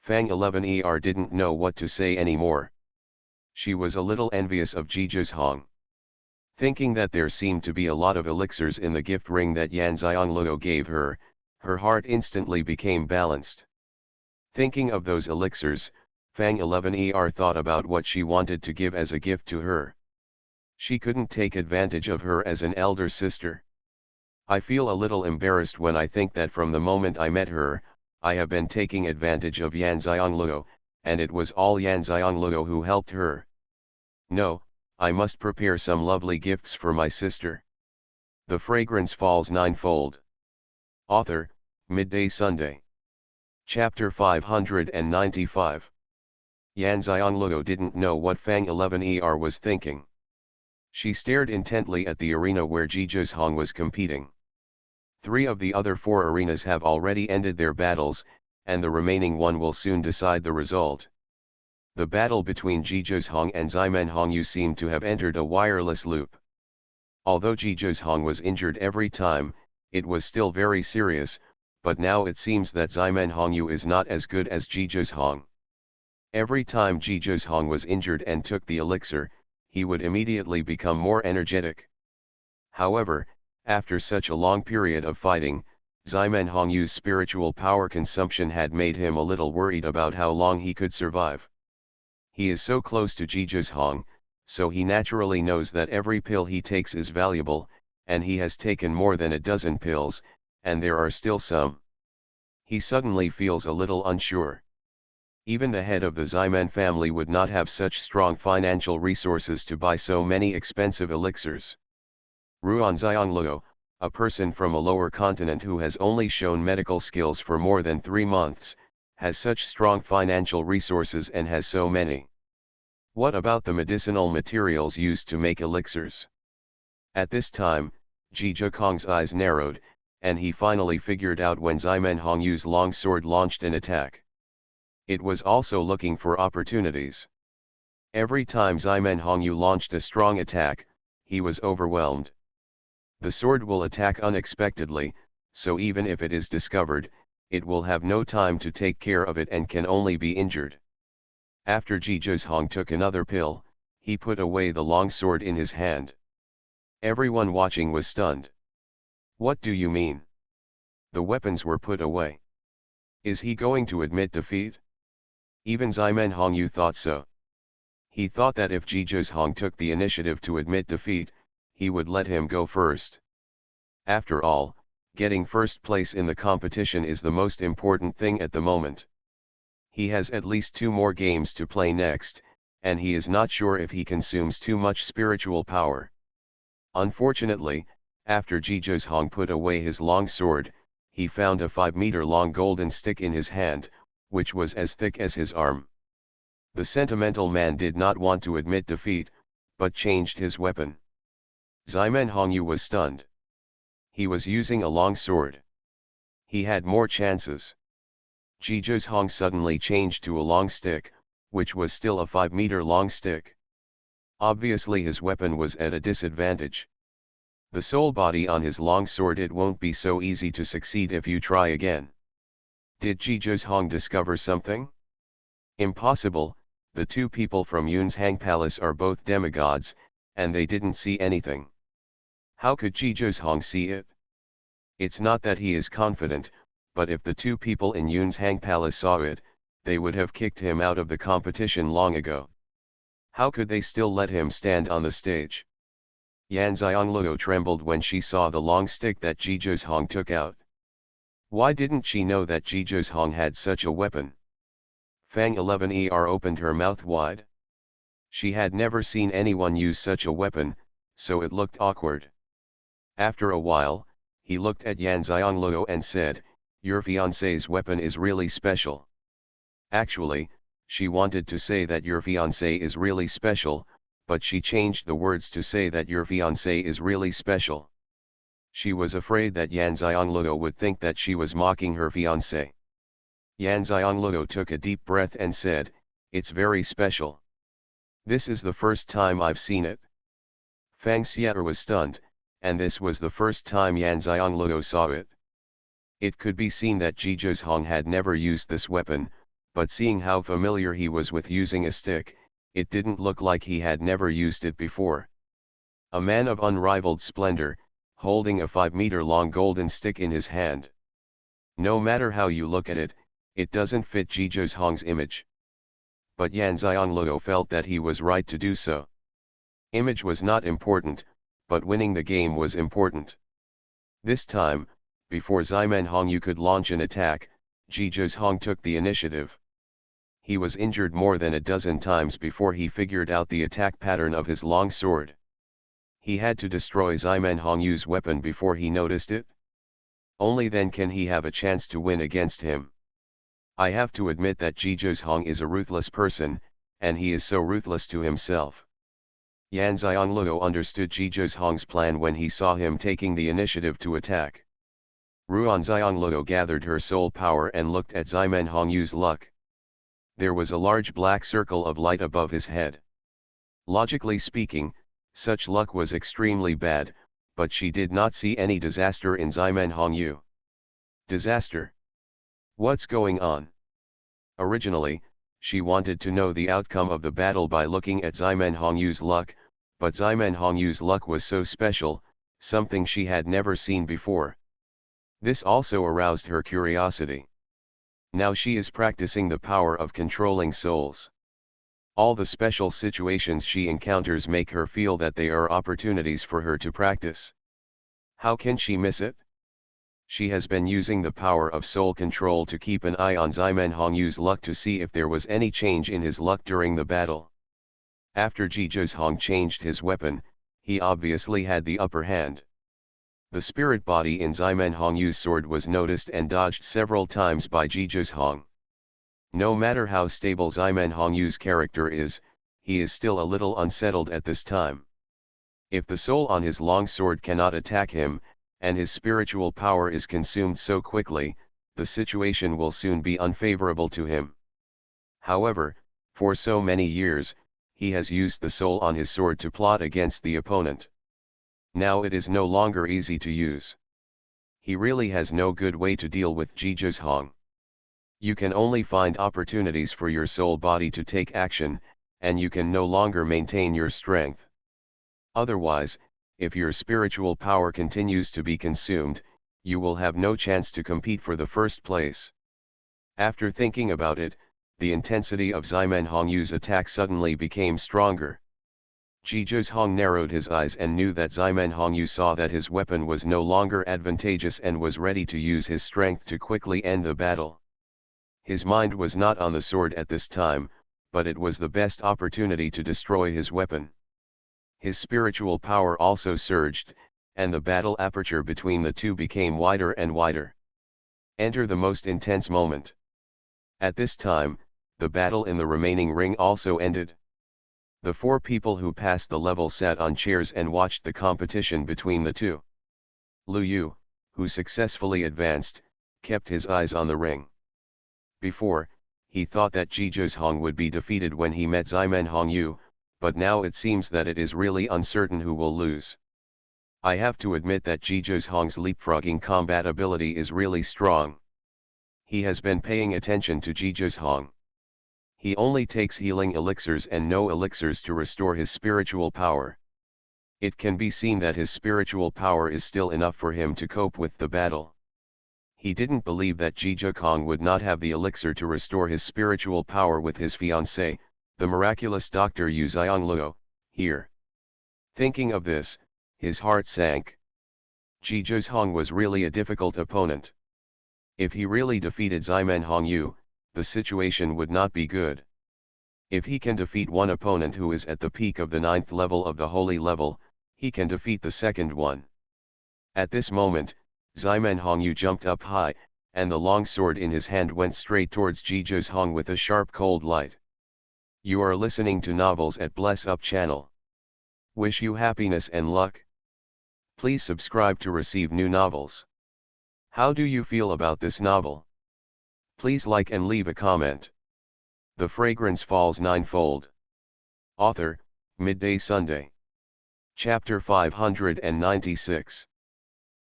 Fang 11er didn't know what to say anymore. She was a little envious of Zhizhong. Thinking that there seemed to be a lot of elixirs in the gift ring that Yan Xiangluo gave her, her heart instantly became balanced. Thinking of those elixirs, Fang 11er thought about what she wanted to give as a gift to her. She couldn't take advantage of her as an elder sister. I feel a little embarrassed when I think that from the moment I met her, I have been taking advantage of Yan Xiangluo, and it was all Yan Xiangluo who helped her. No, I must prepare some lovely gifts for my sister. The Fragrance Falls Ninefold. Author, Midday Sunday. Chapter 595. Yan Xiangluo didn't know what Fang 11er was thinking. She stared intently at the arena where Zhizhong was competing. 3 of the other 4 arenas have already ended their battles, and the remaining one will soon decide the result. The battle between Zhizhong and Ximenhongyu seemed to have entered a wireless loop. Although Zhizhong was injured every time, it was still very serious, but now it seems that Ximenhongyu is not as good as Zhizhong. Every time Zhizhong was injured and took the elixir, he would immediately become more energetic. However, after such a long period of fighting, Ximenhongyu's spiritual power consumption had made him a little worried about how long he could survive. He is so close to Zhizhong, so he naturally knows that every pill he takes is valuable, and he has taken more than a dozen pills, and there are still some. He suddenly feels a little unsure. Even the head of the Ximen family would not have such strong financial resources to buy so many expensive elixirs. Ruan Xiangluo, a person from a lower continent who has only shown medical skills for more than 3 months, has such strong financial resources and has so many. What about the medicinal materials used to make elixirs? At this time, Zhizhong's eyes narrowed, and he finally figured out when Ximenhongyu's long sword launched an attack. It was also looking for opportunities. Every time Ximenhongyu launched a strong attack, he was overwhelmed. The sword will attack unexpectedly, so even if it is discovered, it will have no time to take care of it and can only be injured. After Zhizhong took another pill, he put away the long sword in his hand. Everyone watching was stunned. What do you mean? The weapons were put away. Is he going to admit defeat? Even Ximenhongyu thought so. He thought that if Zhizhong took the initiative to admit defeat, he would let him go first. After all, getting first place in the competition is the most important thing at the moment. He has at least 2 more games to play next, and he is not sure if he consumes too much spiritual power. Unfortunately, after Zhizhong put away his long sword, he found a 5-meter-long golden stick in his hand, which was as thick as his arm. The sentimental man did not want to admit defeat, but changed his weapon. Ximenhongyu was stunned. He was using a long sword. He had more chances. Zhizhong suddenly changed to a long stick, which was still a 5-meter-long stick. Obviously his weapon was at a disadvantage. The soul body on his long sword, it won't be so easy to succeed if you try again. Did Zhizhong discover something? Impossible, the 2 people from Yunzhang Palace are both demigods, and they didn't see anything. How could Zhizhong see it? It's not that he is confident, but if the 2 people in Yunzhang Palace saw it, they would have kicked him out of the competition long ago. How could they still let him stand on the stage? Yan Xiangluo trembled when she saw the long stick that Zhizhong took out. Why didn't she know that Zhizhong had such a weapon? Fang 11er opened her mouth wide. She had never seen anyone use such a weapon, so it looked awkward. After a while, he looked at Yan Xiangluo and said, "Your fiancé's weapon is really special." Actually, she wanted to say that your fiancé is really special, but she changed the words to say that your fiancé is really special. She was afraid that Yan Xiangluo would think that she was mocking her fiancé. Yan Xiangluo took a deep breath and said, "It's very special. This is the first time I've seen it." Fang Xier was stunned, and this was the first time Yan Xiangluo saw it. It could be seen that Zhizhong had never used this weapon, but seeing how familiar he was with using a stick, it didn't look like he had never used it before. A man of unrivaled splendor, holding a 5-meter-long golden stick in his hand. No matter how you look at it, it doesn't fit Xuanhuan's image. But Yan Xianglou felt that he was right to do so. Image was not important, but winning the game was important. This time, before Ximen Hongyu could launch an attack, Xuanhuan took the initiative. He was injured more than a dozen times before he figured out the attack pattern of his long sword. He had to destroy Ximen Hongyu's weapon before he noticed it. Only then can he have a chance to win against him. I have to admit that Xuanhuan is a ruthless person, and he is so ruthless to himself. Yan Xianglou understood Xuanhuan's plan when he saw him taking the initiative to attack. Ruan Xianglou gathered her soul power and looked at Ximen Hongyu's luck. There was a large black circle of light above his head. Logically speaking, such luck was extremely bad, but she did not see any disaster in Ximen Hongyu. Disaster? What's going on? Originally, she wanted to know the outcome of the battle by looking at Ximen Hongyu's luck, but Ximen Hongyu's luck was so special, something she had never seen before. This also aroused her curiosity. Now she is practicing the power of controlling souls. All the special situations she encounters make her feel that they are opportunities for her to practice. How can she miss it? She has been using the power of soul control to keep an eye on Ximen Hongyu's luck to see if there was any change in his luck during the battle. After Xuanhuan changed his weapon, he obviously had the upper hand. The spirit body in Ximen Hongyu's sword was noticed and dodged several times by Xuanhuan. No matter how stable Ximen Hongyu's character is, he is still a little unsettled at this time. If the soul on his long sword cannot attack him, and his spiritual power is consumed so quickly, the situation will soon be unfavorable to him. However, for so many years, he has used the soul on his sword to plot against the opponent. Now it is no longer easy to use. He really has no good way to deal with Xuanhuan. You can only find opportunities for your soul body to take action, and you can no longer maintain your strength. Otherwise, if your spiritual power continues to be consumed, you will have no chance to compete for the first place. After thinking about it, the intensity of Ximen Hongyu's attack suddenly became stronger. Xuanhuan narrowed his eyes and knew that Ximen Hongyu saw that his weapon was no longer advantageous and was ready to use his strength to quickly end the battle. His mind was not on the sword at this time, but it was the best opportunity to destroy his weapon. His spiritual power also surged, and the battle aperture between the two became wider and wider. Enter the most intense moment. At this time, the battle in the remaining ring also ended. The 4 people who passed the level sat on chairs and watched the competition between the two. Lu Yu, who successfully advanced, kept his eyes on the ring. Before, he thought that Xuanhuan would be defeated when he met Ximen Hongyu, but now it seems that it is really uncertain who will lose. I have to admit that Xuanhuan's leapfrogging combat ability is really strong. He has been paying attention to Xuanhuan. He only takes healing elixirs and no elixirs to restore his spiritual power. It can be seen that his spiritual power is still enough for him to cope with the battle. He didn't believe that Xuanhuan would not have the elixir to restore his spiritual power with his fiancée, the miraculous Dr. Yu Xianglou, here. Thinking of this, his heart sank. Xuanhuan was really a difficult opponent. If he really defeated Ximen Hongyu, the situation would not be good. If he can defeat one opponent who is at the peak of the 9th level of the holy level, he can defeat the second one. At this moment, Ximen Hongyu jumped up high, and the long sword in his hand went straight towards Xuanhuan with a sharp cold light. You are listening to Novels at Bless Up channel. Wish you happiness and luck. Please subscribe to receive new novels. How do you feel about this novel? Please like and leave a comment. The Fragrance Falls Ninefold. Author, Midday Sunday. Chapter 596.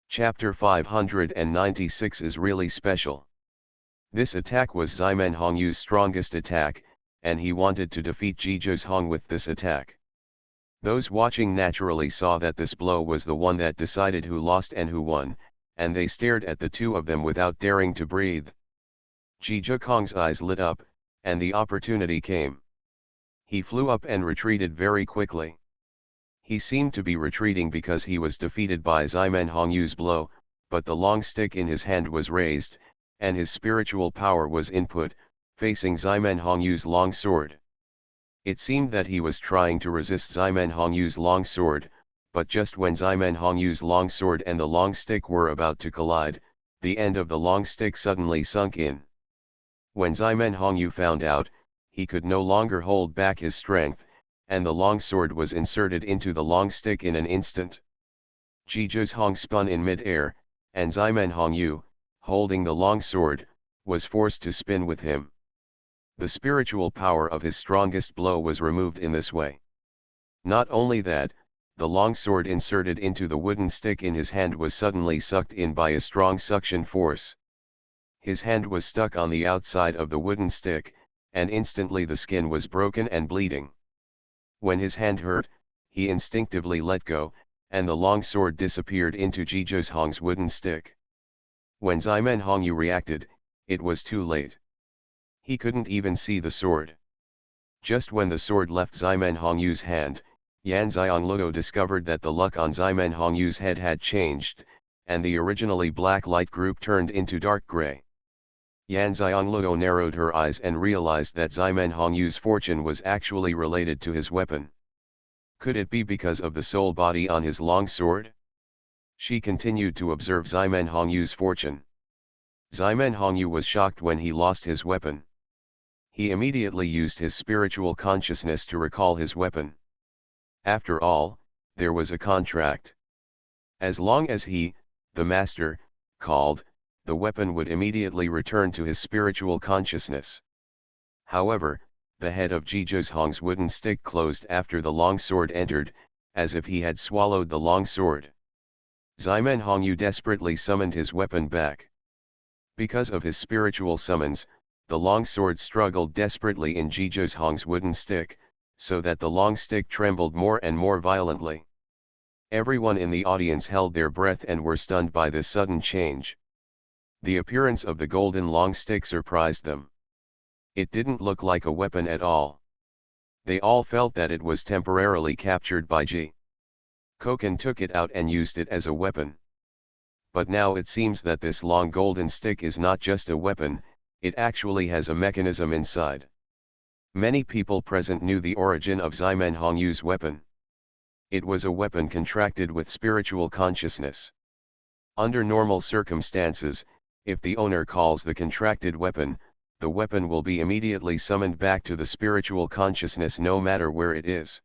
Chapter 596 is really special. This attack was Ximen Hongyu's strongest attack, and he wanted to defeat Zhizhong with this attack. Those watching naturally saw that this blow was the one that decided who lost and who won, and they stared at the two of them without daring to breathe. Zhizhong's eyes lit up, and the opportunity came. He flew up and retreated very quickly. He seemed to be retreating because he was defeated by Ximen Hongyu's blow, but the long stick in his hand was raised, and his spiritual power was input, facing Ximen Hongyu's long sword. It seemed that he was trying to resist Ximen Hongyu's long sword, but just when Ximen Hongyu's long sword and the long stick were about to collide, the end of the long stick suddenly sunk in. When Ximen Hongyu found out, he could no longer hold back his strength, and the long sword was inserted into the long stick in an instant. Zhizhong spun in mid-air, and Ximen Hongyu, holding the long sword, was forced to spin with him. The spiritual power of his strongest blow was removed in this way. Not only that, the long sword inserted into the wooden stick in his hand was suddenly sucked in by a strong suction force. His hand was stuck on the outside of the wooden stick, and instantly the skin was broken and bleeding. When his hand hurt, he instinctively let go, and the long sword disappeared into Zhizhong's wooden stick. When Ximen Hongyu reacted, it was too late. He couldn't even see the sword. Just when the sword left Ximen Hongyu's hand, Yan Xiangluo discovered that the luck on Ximen Hongyu's head had changed, and the originally black light group turned into dark gray. Yan Xiangluo narrowed her eyes and realized that Ximen Hongyu's fortune was actually related to his weapon. Could it be because of the soul body on his long sword? She continued to observe Ximen Hongyu's fortune. Ximen Hongyu was shocked when he lost his weapon. He immediately used his spiritual consciousness to recall his weapon. After all, there was a contract. As long as he, the master, called, the weapon would immediately return to his spiritual consciousness. However, the head of Zhizhong's wooden stick closed after the long sword entered, as if he had swallowed the long sword. Ximen Hongyu desperately summoned his weapon back. Because of his spiritual summons, the long sword struggled desperately in Zhizhong's wooden stick, so that the long stick trembled more and more violently. Everyone in the audience held their breath and were stunned by this sudden change. The appearance of the golden long stick surprised them. It didn't look like a weapon at all. They all felt that it was temporarily captured by Ji Koken took it out and used it as a weapon. But now it seems that this long golden stick is not just a weapon, it actually has a mechanism inside. Many people present knew the origin of Ximen Hongyu's weapon. It was a weapon contracted with spiritual consciousness. Under normal circumstances, if the owner calls the contracted weapon, the weapon will be immediately summoned back to the spiritual consciousness no matter where it is.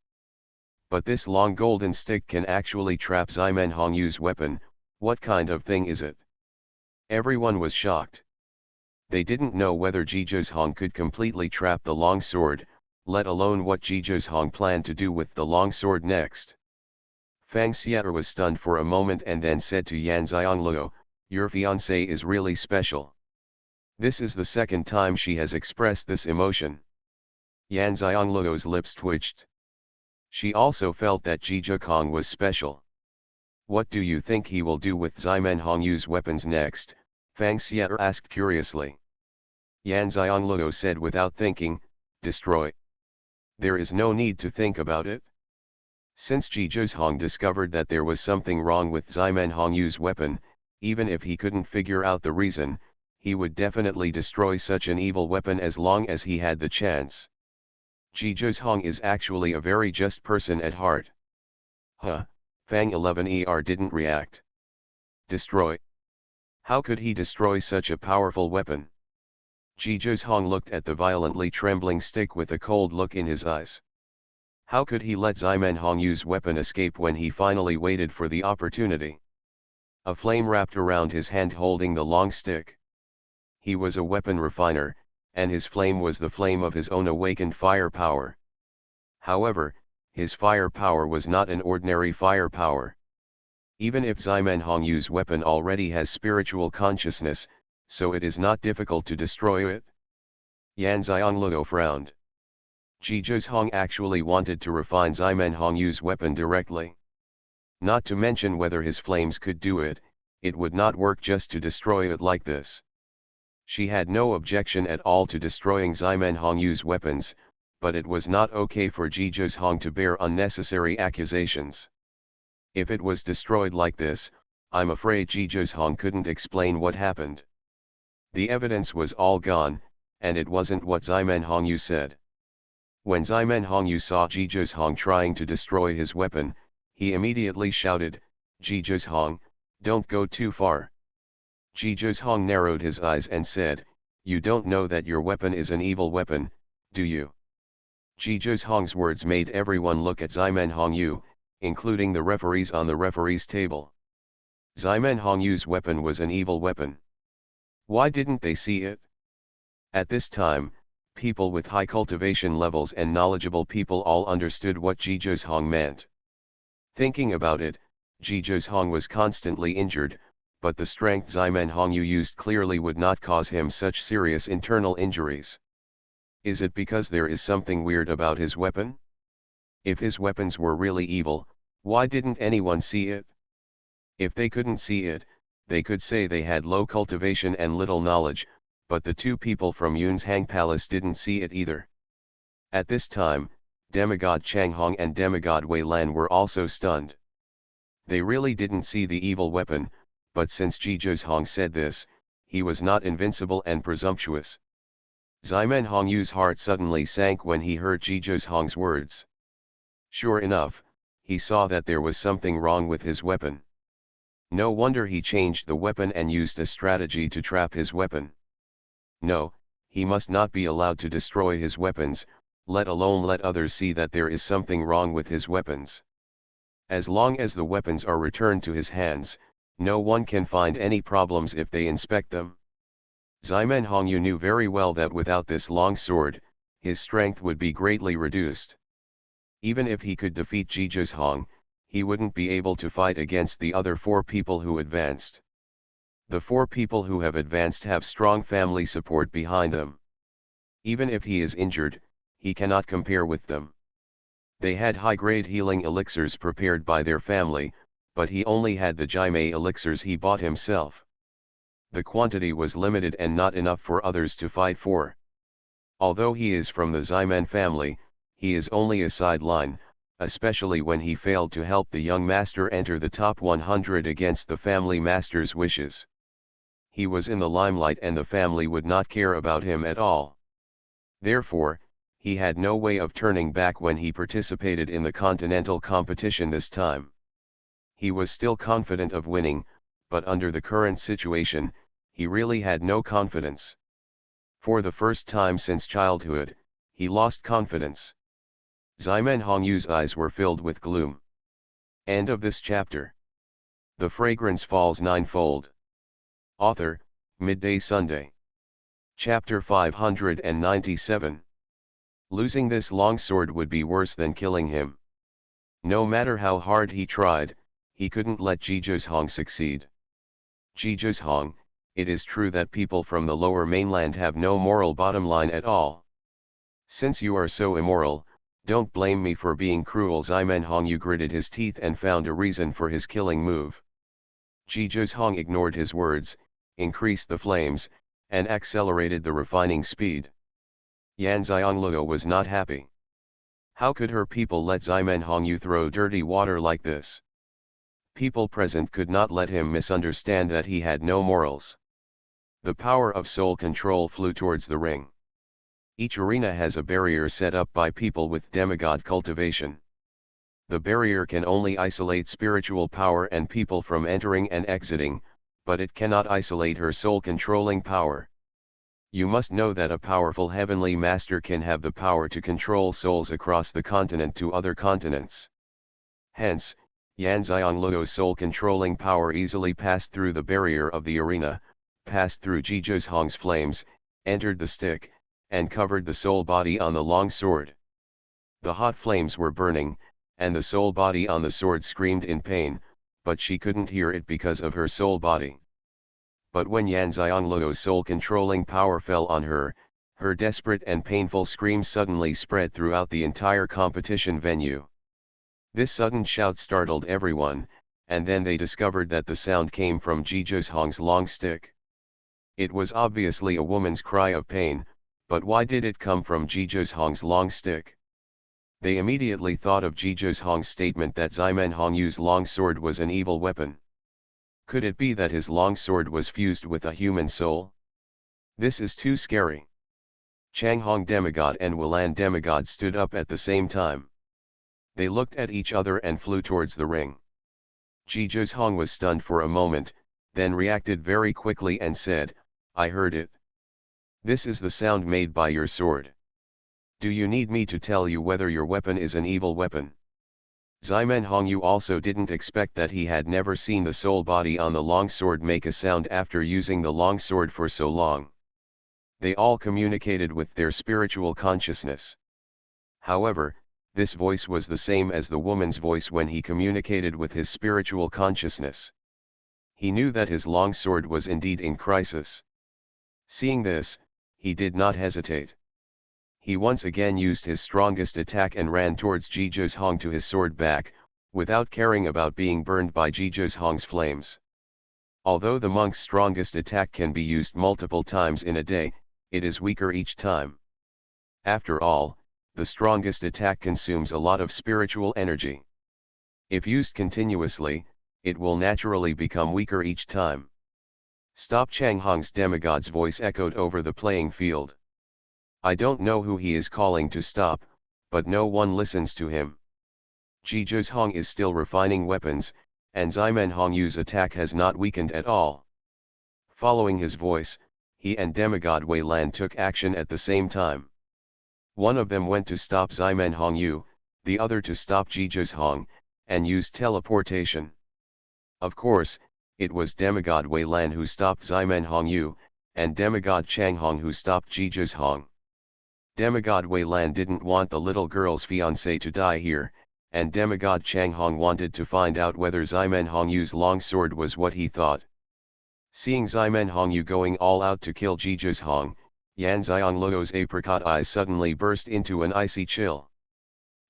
But this long golden stick can actually trap Ximen Hongyu's weapon. What kind of thing is it? Everyone was shocked. They didn't know whether Zhizhong could completely trap the long sword, let alone what Zhizhong planned to do with the long sword next. Xianxia was stunned for a moment and then said to Yan Xiangluo, "Your fiancé is really special." This is the second time she has expressed this emotion. Yan Xiangluo's lips twitched. She also felt that Zhizhong was special. "What do you think he will do with Ximen Hongyu's weapons next?" Xianxia asked curiously. Yan Xiangluo said without thinking, "Destroy." There is no need to think about it. Since Zhizhong discovered that there was something wrong with Ximen Hongyu's weapon, even if he couldn't figure out the reason, he would definitely destroy such an evil weapon as long as he had the chance. Zhizhong is actually a very just person at heart. Fang 11er didn't react. Destroy? How could he destroy such a powerful weapon? Zhizhong looked at the violently trembling stick with a cold look in his eyes. How could he let Ximen Hongyu's weapon escape when he finally waited for the opportunity? A flame wrapped around his hand holding the long stick. He was a weapon refiner, and his flame was the flame of his own awakened firepower. However, his firepower was not an ordinary firepower. Even if Ximen Hongyu's weapon already has spiritual consciousness, so it is not difficult to destroy it. Yan Xiangluo frowned. Xuanhuan actually wanted to refine Xianxia's weapon directly. Not to mention whether his flames could do it, it would not work just to destroy it like this. She had no objection at all to destroying Xianxia's weapons, but it was not okay for Xuanhuan to bear unnecessary accusations. If it was destroyed like this, I'm afraid Xuanhuan couldn't explain what happened. The evidence was all gone, and it wasn't what Xianxiu said. When Xianxiu saw Xuanhuan trying to destroy his weapon, he immediately shouted, "Xuanhuan, don't go too far." Xuanhuan narrowed his eyes and said, "You don't know that your weapon is an evil weapon, do you?" Xuanhuan's words made everyone look at Xianxiu, including the referees on the referees' table. Xianxiu's weapon was an evil weapon. Why didn't they see it? At this time, people with high cultivation levels and knowledgeable people all understood what Xuanhuan meant. Thinking about it, Xuanhuan was constantly injured, but the strength Xianxiu used clearly would not cause him such serious internal injuries. Is it because there is something weird about his weapon? If his weapons were really evil, why didn't anyone see it? If they couldn't see it, they could say they had low cultivation and little knowledge, but the two people from Yun's Hang Palace didn't see it either. At this time, demigod Changhong and demigod Wei Lan were also stunned. They really didn't see the evil weapon, but since Xuanhuan said this, he was not invincible and presumptuous. Xianxiu's heart suddenly sank when he heard Xuanhuan's words. Sure enough, he saw that there was something wrong with his weapon. No wonder he changed the weapon and used a strategy to trap his weapon. No, he must not be allowed to destroy his weapons, let alone let others see that there is something wrong with his weapons. As long as the weapons are returned to his hands, no one can find any problems if they inspect them. Xianxiu knew very well that without this long sword, his strength would be greatly reduced. Even if he could defeat Xuanhuan, he wouldn't be able to fight against the other 4 people who advanced. The 4 people who have advanced have strong family support behind them. Even if he is injured, he cannot compare with them. They had high-grade healing elixirs prepared by their family, but he only had the Jaime elixirs he bought himself. The quantity was limited and not enough for others to fight for. Although he is from the Ximen family, he is only a sideline, especially when he failed to help the young master enter the top 100 against the family master's wishes. He was in the limelight and the family would not care about him at all. Therefore, he had no way of turning back when he participated in the continental competition this time. He was still confident of winning, but under the current situation, he really had no confidence. For the first time since childhood, he lost confidence. Xianxiu's eyes were filled with gloom. End of this chapter. The Fragrance Falls Ninefold. Author, Midday Sunday. Chapter 597. Losing this long sword would be worse than killing him. No matter how hard he tried, he couldn't let Xuanhuan succeed. Xuanhuan, it is true that people from the lower mainland have no moral bottom line at all. Since you are so immoral, don't blame me for being cruel. Xianxiu gritted his teeth and found a reason for his killing move. Xuanhuan ignored his words, increased the flames, and accelerated the refining speed. Xianxiu was not happy. How could her people let Xianxiu throw dirty water like this? People present could not let him misunderstand that he had no morals. The power of soul control flew towards the ring. Each arena has a barrier set up by people with demigod cultivation. The barrier can only isolate spiritual power and people from entering and exiting, but it cannot isolate her soul-controlling power. You must know that a powerful heavenly master can have the power to control souls across the continent to other continents. Hence, Xianxiu's soul-controlling power easily passed through the barrier of the arena, passed through Xuanhuan's flames, entered the stick, and covered the soul body on the long sword. The hot flames were burning, and the soul body on the sword screamed in pain, but she couldn't hear it because of her soul body. But when Xianxiu's soul-controlling power fell on her, Her desperate and painful scream suddenly spread throughout the entire competition venue. This sudden shout startled everyone, and then they discovered that the sound came from Jizhong's long stick. It was obviously a woman's cry of pain, but why did it come from Jizhong's long stick? They immediately thought of Jizhong's statement that Xianxia's long sword was an evil weapon. Could it be that his long sword was fused with a human soul? This is too scary. Changhong demigod and Wulan demigod stood up at the same time. They looked at each other and flew towards the ring. Jizhong was stunned for a moment, then reacted very quickly and said, "I heard it. This is the sound made by your sword. Do you need me to tell you whether your weapon is an evil weapon?" Xianxia also didn't expect that he had never seen the soul body on the long sword make a sound after using the long sword for so long. They all communicated with their spiritual consciousness. However, this voice was the same as the woman's voice when he communicated with his spiritual consciousness. He knew that his long sword was indeed in crisis. Seeing this, he did not hesitate. He once again used his strongest attack and ran towards Jizhong to his sword back, without caring about being burned by Jizhong's flames. Although the monk's strongest attack can be used multiple times in a day, it is weaker each time. After all, the strongest attack consumes a lot of spiritual energy. If used continuously, it will naturally become weaker each time. "Stop!" Changhong's demigod's voice echoed over the playing field. I don't know who he is calling to stop, but no one listens to him. Jizhong is still refining weapons, and Xianxia's attack has not weakened at all. Following his voice, he and demigod Weilan took action at the same time. One of them went to stop Xianxia, the other to stop Jizhong, and used teleportation. Of course, it was demigod Weilan who stopped Xianxia, and demigod Changhong who stopped Jizhong. Demigod Weilan didn't want the little girl's fiancé to die here, and demigod Changhong wanted to find out whether Xianxia's long sword was what he thought. Seeing Xianxia going all out to kill Jizhong, Yanxiangluo's apricot eyes suddenly burst into an icy chill.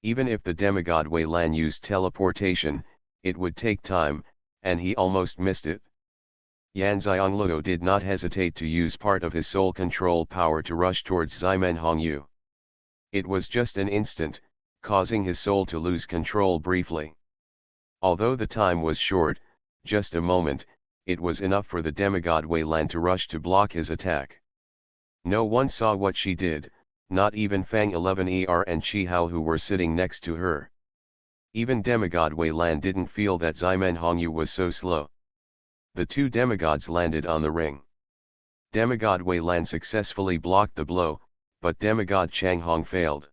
Even if the demigod Weilan used teleportation, it would take time, and he almost missed it. Yanxiangluo did not hesitate to use part of his soul control power to rush towards Xianxia. It was just an instant, causing his soul to lose control briefly. Although the time was short, just a moment, it was enough for the demigod Weilan to rush to block his attack. No one saw what she did, not even Fang 11er and Qihao who were sitting next to her. Even demigod Weilan didn't feel that Xianxia was so slow. The two demigods landed on the ring. Demigod Weilan successfully blocked the blow, but demigod Changhong failed.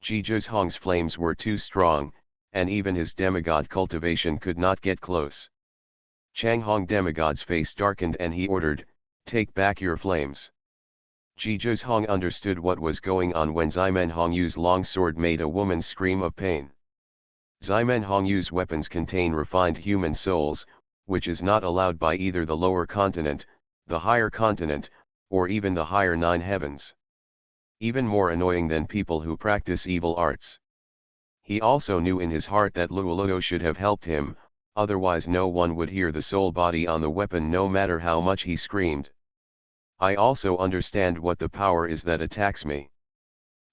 Jizhong's flames were too strong, and even his demigod cultivation could not get close. Changhong demigod's face darkened and he ordered, "Take back your flames." Jizhong understood what was going on when Xianxia's long sword made a woman's scream of pain. Xianxia's weapons contain refined human souls, which is not allowed by either the lower continent, the higher continent, or even the higher nine heavens. Even more annoying than people who practice evil arts. He also knew in his heart that Luoluo should have helped him, otherwise no one would hear the soul body on the weapon no matter how much he screamed. I also understand what the power is that attacks me.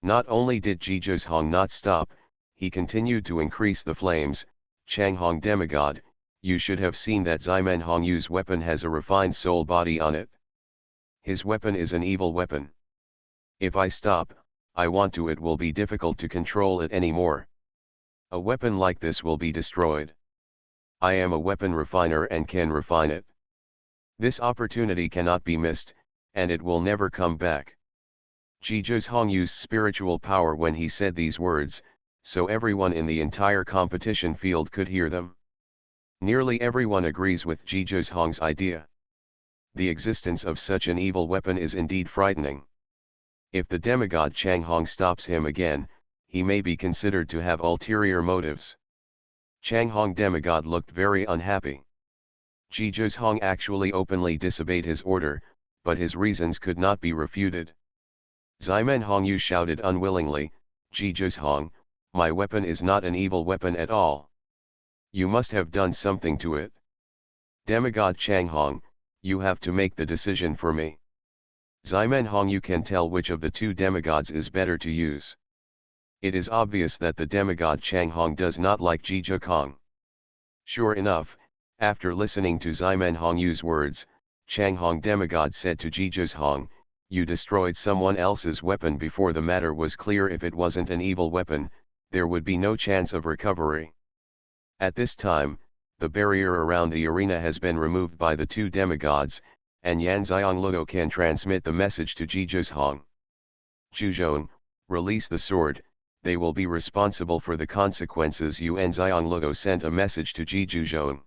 Not only did Jizhong not stop, he continued to increase the flames. Changhong demigod, you should have seen that Xianxia's weapon has a refined soul body on it. His weapon is an evil weapon. If I stop, it will be difficult to control it anymore. A weapon like this will be destroyed. I am a weapon refiner and can refine it. This opportunity cannot be missed, and it will never come back. Jizhong used spiritual power when he said these words, so everyone in the entire competition field could hear them. Nearly everyone agrees with Jizhong's idea. The existence of such an evil weapon is indeed frightening. If the demigod Changhong stops him again, he may be considered to have ulterior motives. Changhong demigod looked very unhappy. Jizhong actually openly disobeyed his order, but his reasons could not be refuted. Ximen Hongyu shouted unwillingly, "Jijus Hong, my weapon is not an evil weapon at all. You must have done something to it. Demigod Chang Hong, you have to make the decision for me. Ximen Hongyu can tell which of the two demigods is better to use. It is obvious that the demigod Chang Hong does not like Jiju Kong." Sure enough, after listening to Ximen Hongyu's words, Chang Hong demigod said to Jijus Hong, "You destroyed someone else's weapon before the matter was clear. If it wasn't an evil weapon, there would be no chance of recovery." At this time, the barrier around the arena has been removed by the two demigods, and Yan Xiangluo can transmit the message to Jijus Hong. "Zhuzhong, release the sword, they will be responsible for the consequences." Yan Xiangluo sent a message to Zhuzhong.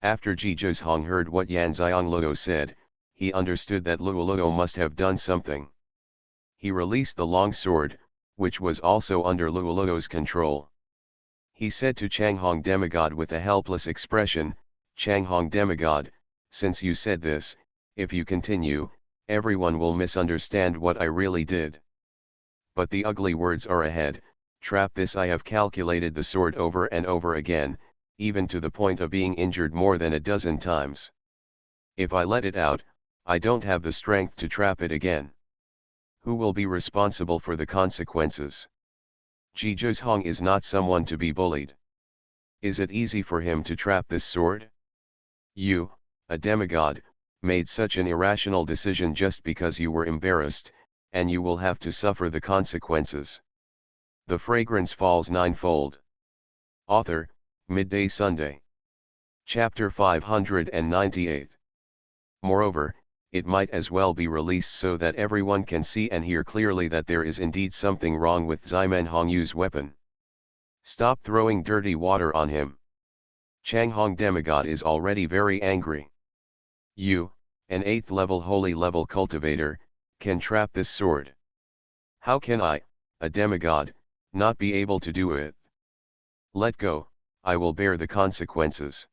After Jijus Hong heard what Yan Xiangluo said, he understood that Luoluo must have done something. He released the long sword, which was also under Luoluo's control. He said to Chang Hong demigod with a helpless expression, "Chang Hong demigod, since you said this, if you continue, everyone will misunderstand what I really did. But the ugly words are ahead. Trap this. I have calculated the sword over and over again, even to the point of being injured more than a dozen times. If I let it out, I don't have the strength to trap it again. Who will be responsible for the consequences? Jijus Hong is not someone to be bullied. Is it easy for him to trap this sword? You, a demigod, made such an irrational decision just because you were embarrassed, and you will have to suffer the consequences." The Fragrance Falls Ninefold. Author, Midday Sunday. Chapter 598. Moreover, it might as well be released so that everyone can see and hear clearly that there is indeed something wrong with Ximen Hongyu's weapon. Stop throwing dirty water on him. Chang Hong demigod is already very angry. You, an 8th level holy level cultivator, can trap this sword. How can I, a demigod, not be able to do it? Let go, I will bear the consequences.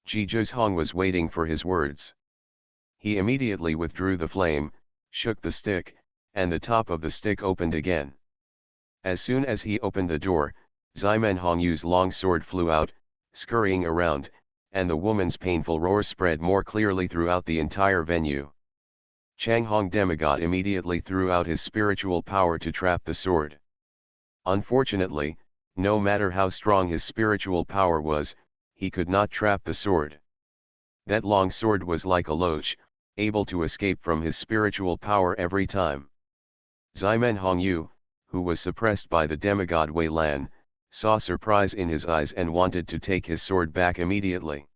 Jijus Hong was waiting for his words. He immediately withdrew the flame, shook the stick, and the top of the stick opened again. As soon as he opened the door, Ximen Hongyu's long sword flew out, scurrying around, and the woman's painful roar spread more clearly throughout the entire venue. Chang Hong demigod immediately threw out his spiritual power to trap the sword. Unfortunately, no matter how strong his spiritual power was, he could not trap the sword. That long sword was like a loach, able to escape from his spiritual power every time. Ximen Hongyu, who was suppressed by the demigod Wei Lan, saw surprise in his eyes and wanted to take his sword back immediately.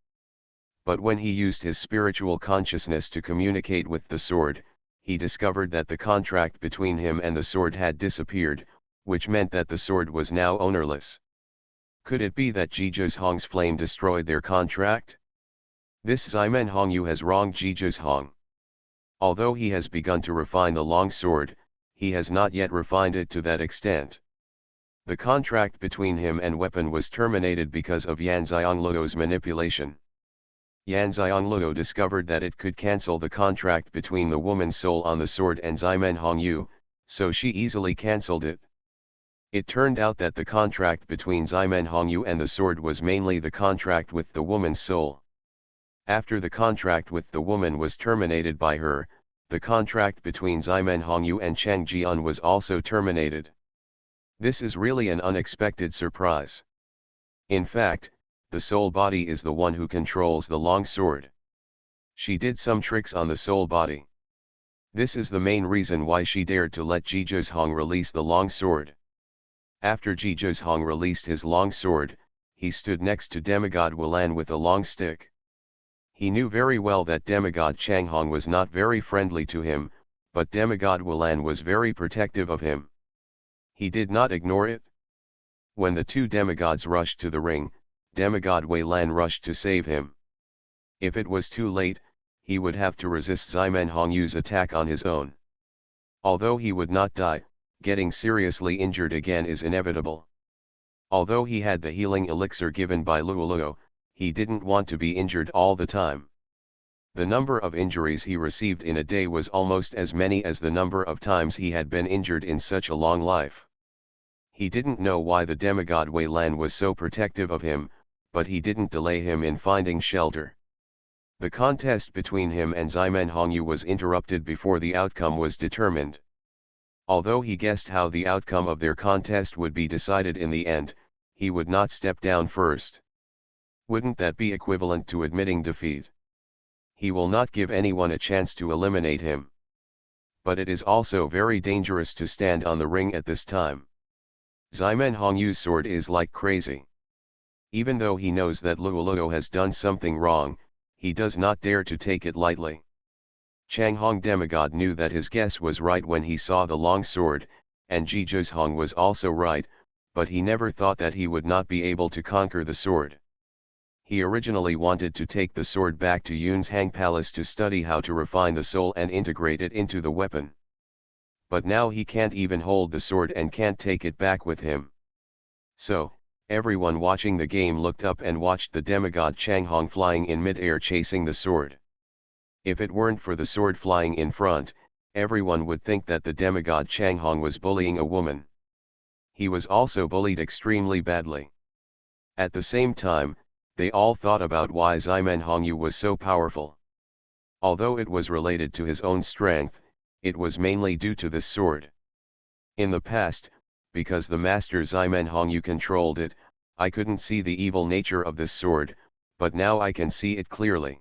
But when he used his spiritual consciousness to communicate with the sword, he discovered that the contract between him and the sword had disappeared, which meant that the sword was now ownerless. Could it be that Jijus Hong's flame destroyed their contract? This Ximen Hongyu has wronged Jijus Hong. Although he has begun to refine the long sword, he has not yet refined it to that extent. The contract between him and weapon was terminated because of Yan Xiangluo's manipulation. Yan Xiangluo discovered that it could cancel the contract between the woman's soul on the sword and Ximen Hongyu, so she easily cancelled it. It turned out that the contract between Ximen Hongyu and the sword was mainly the contract with the woman's soul. After the contract with the woman was terminated by her, the contract between Ximen Hongyu and Chang Jian was also terminated. This is really an unexpected surprise. In fact, the soul body is the one who controls the long sword. She did some tricks on the soul body. This is the main reason why she dared to let Jijus Hong release the long sword. After Jijus Hong released his long sword, he stood next to demigod Wulan with a long stick. He knew very well that demigod Chang Hong was not very friendly to him, but demigod Wulan was very protective of him. He did not ignore it. When the two demigods rushed to the ring, demigod Wei Lan rushed to save him. If it was too late, he would have to resist Ximen Hongyu's attack on his own. Although he would not die, getting seriously injured again is inevitable. Although he had the healing elixir given by Luoluo, he didn't want to be injured all the time. The number of injuries he received in a day was almost as many as the number of times he had been injured in such a long life. He didn't know why the demigod Wei Lan was so protective of him, but he didn't delay him in finding shelter. The contest between him and Ximen Hongyu was interrupted before the outcome was determined. Although he guessed how the outcome of their contest would be decided in the end, he would not step down first. Wouldn't that be equivalent to admitting defeat? He will not give anyone a chance to eliminate him. But it is also very dangerous to stand on the ring at this time. Ximen Hongyu's sword is like crazy. Even though he knows that Luo has done something wrong, he does not dare to take it lightly. Changhong demigod knew that his guess was right when he saw the long sword, and Jizhong was also right, but he never thought that he would not be able to conquer the sword. He originally wanted to take the sword back to Yun's Hang Palace to study how to refine the soul and integrate it into the weapon. But now he can't even hold the sword and can't take it back with him. So, everyone watching the game looked up and watched the demigod Changhong flying in mid-air chasing the sword. If it weren't for the sword flying in front, everyone would think that the demigod Changhong was bullying a woman. He was also bullied extremely badly. At the same time, they all thought about why Ximen Hongyu was so powerful. Although it was related to his own strength, it was mainly due to this sword. In the past, because the master Ximen Hongyu controlled it, I couldn't see the evil nature of this sword, but now I can see it clearly.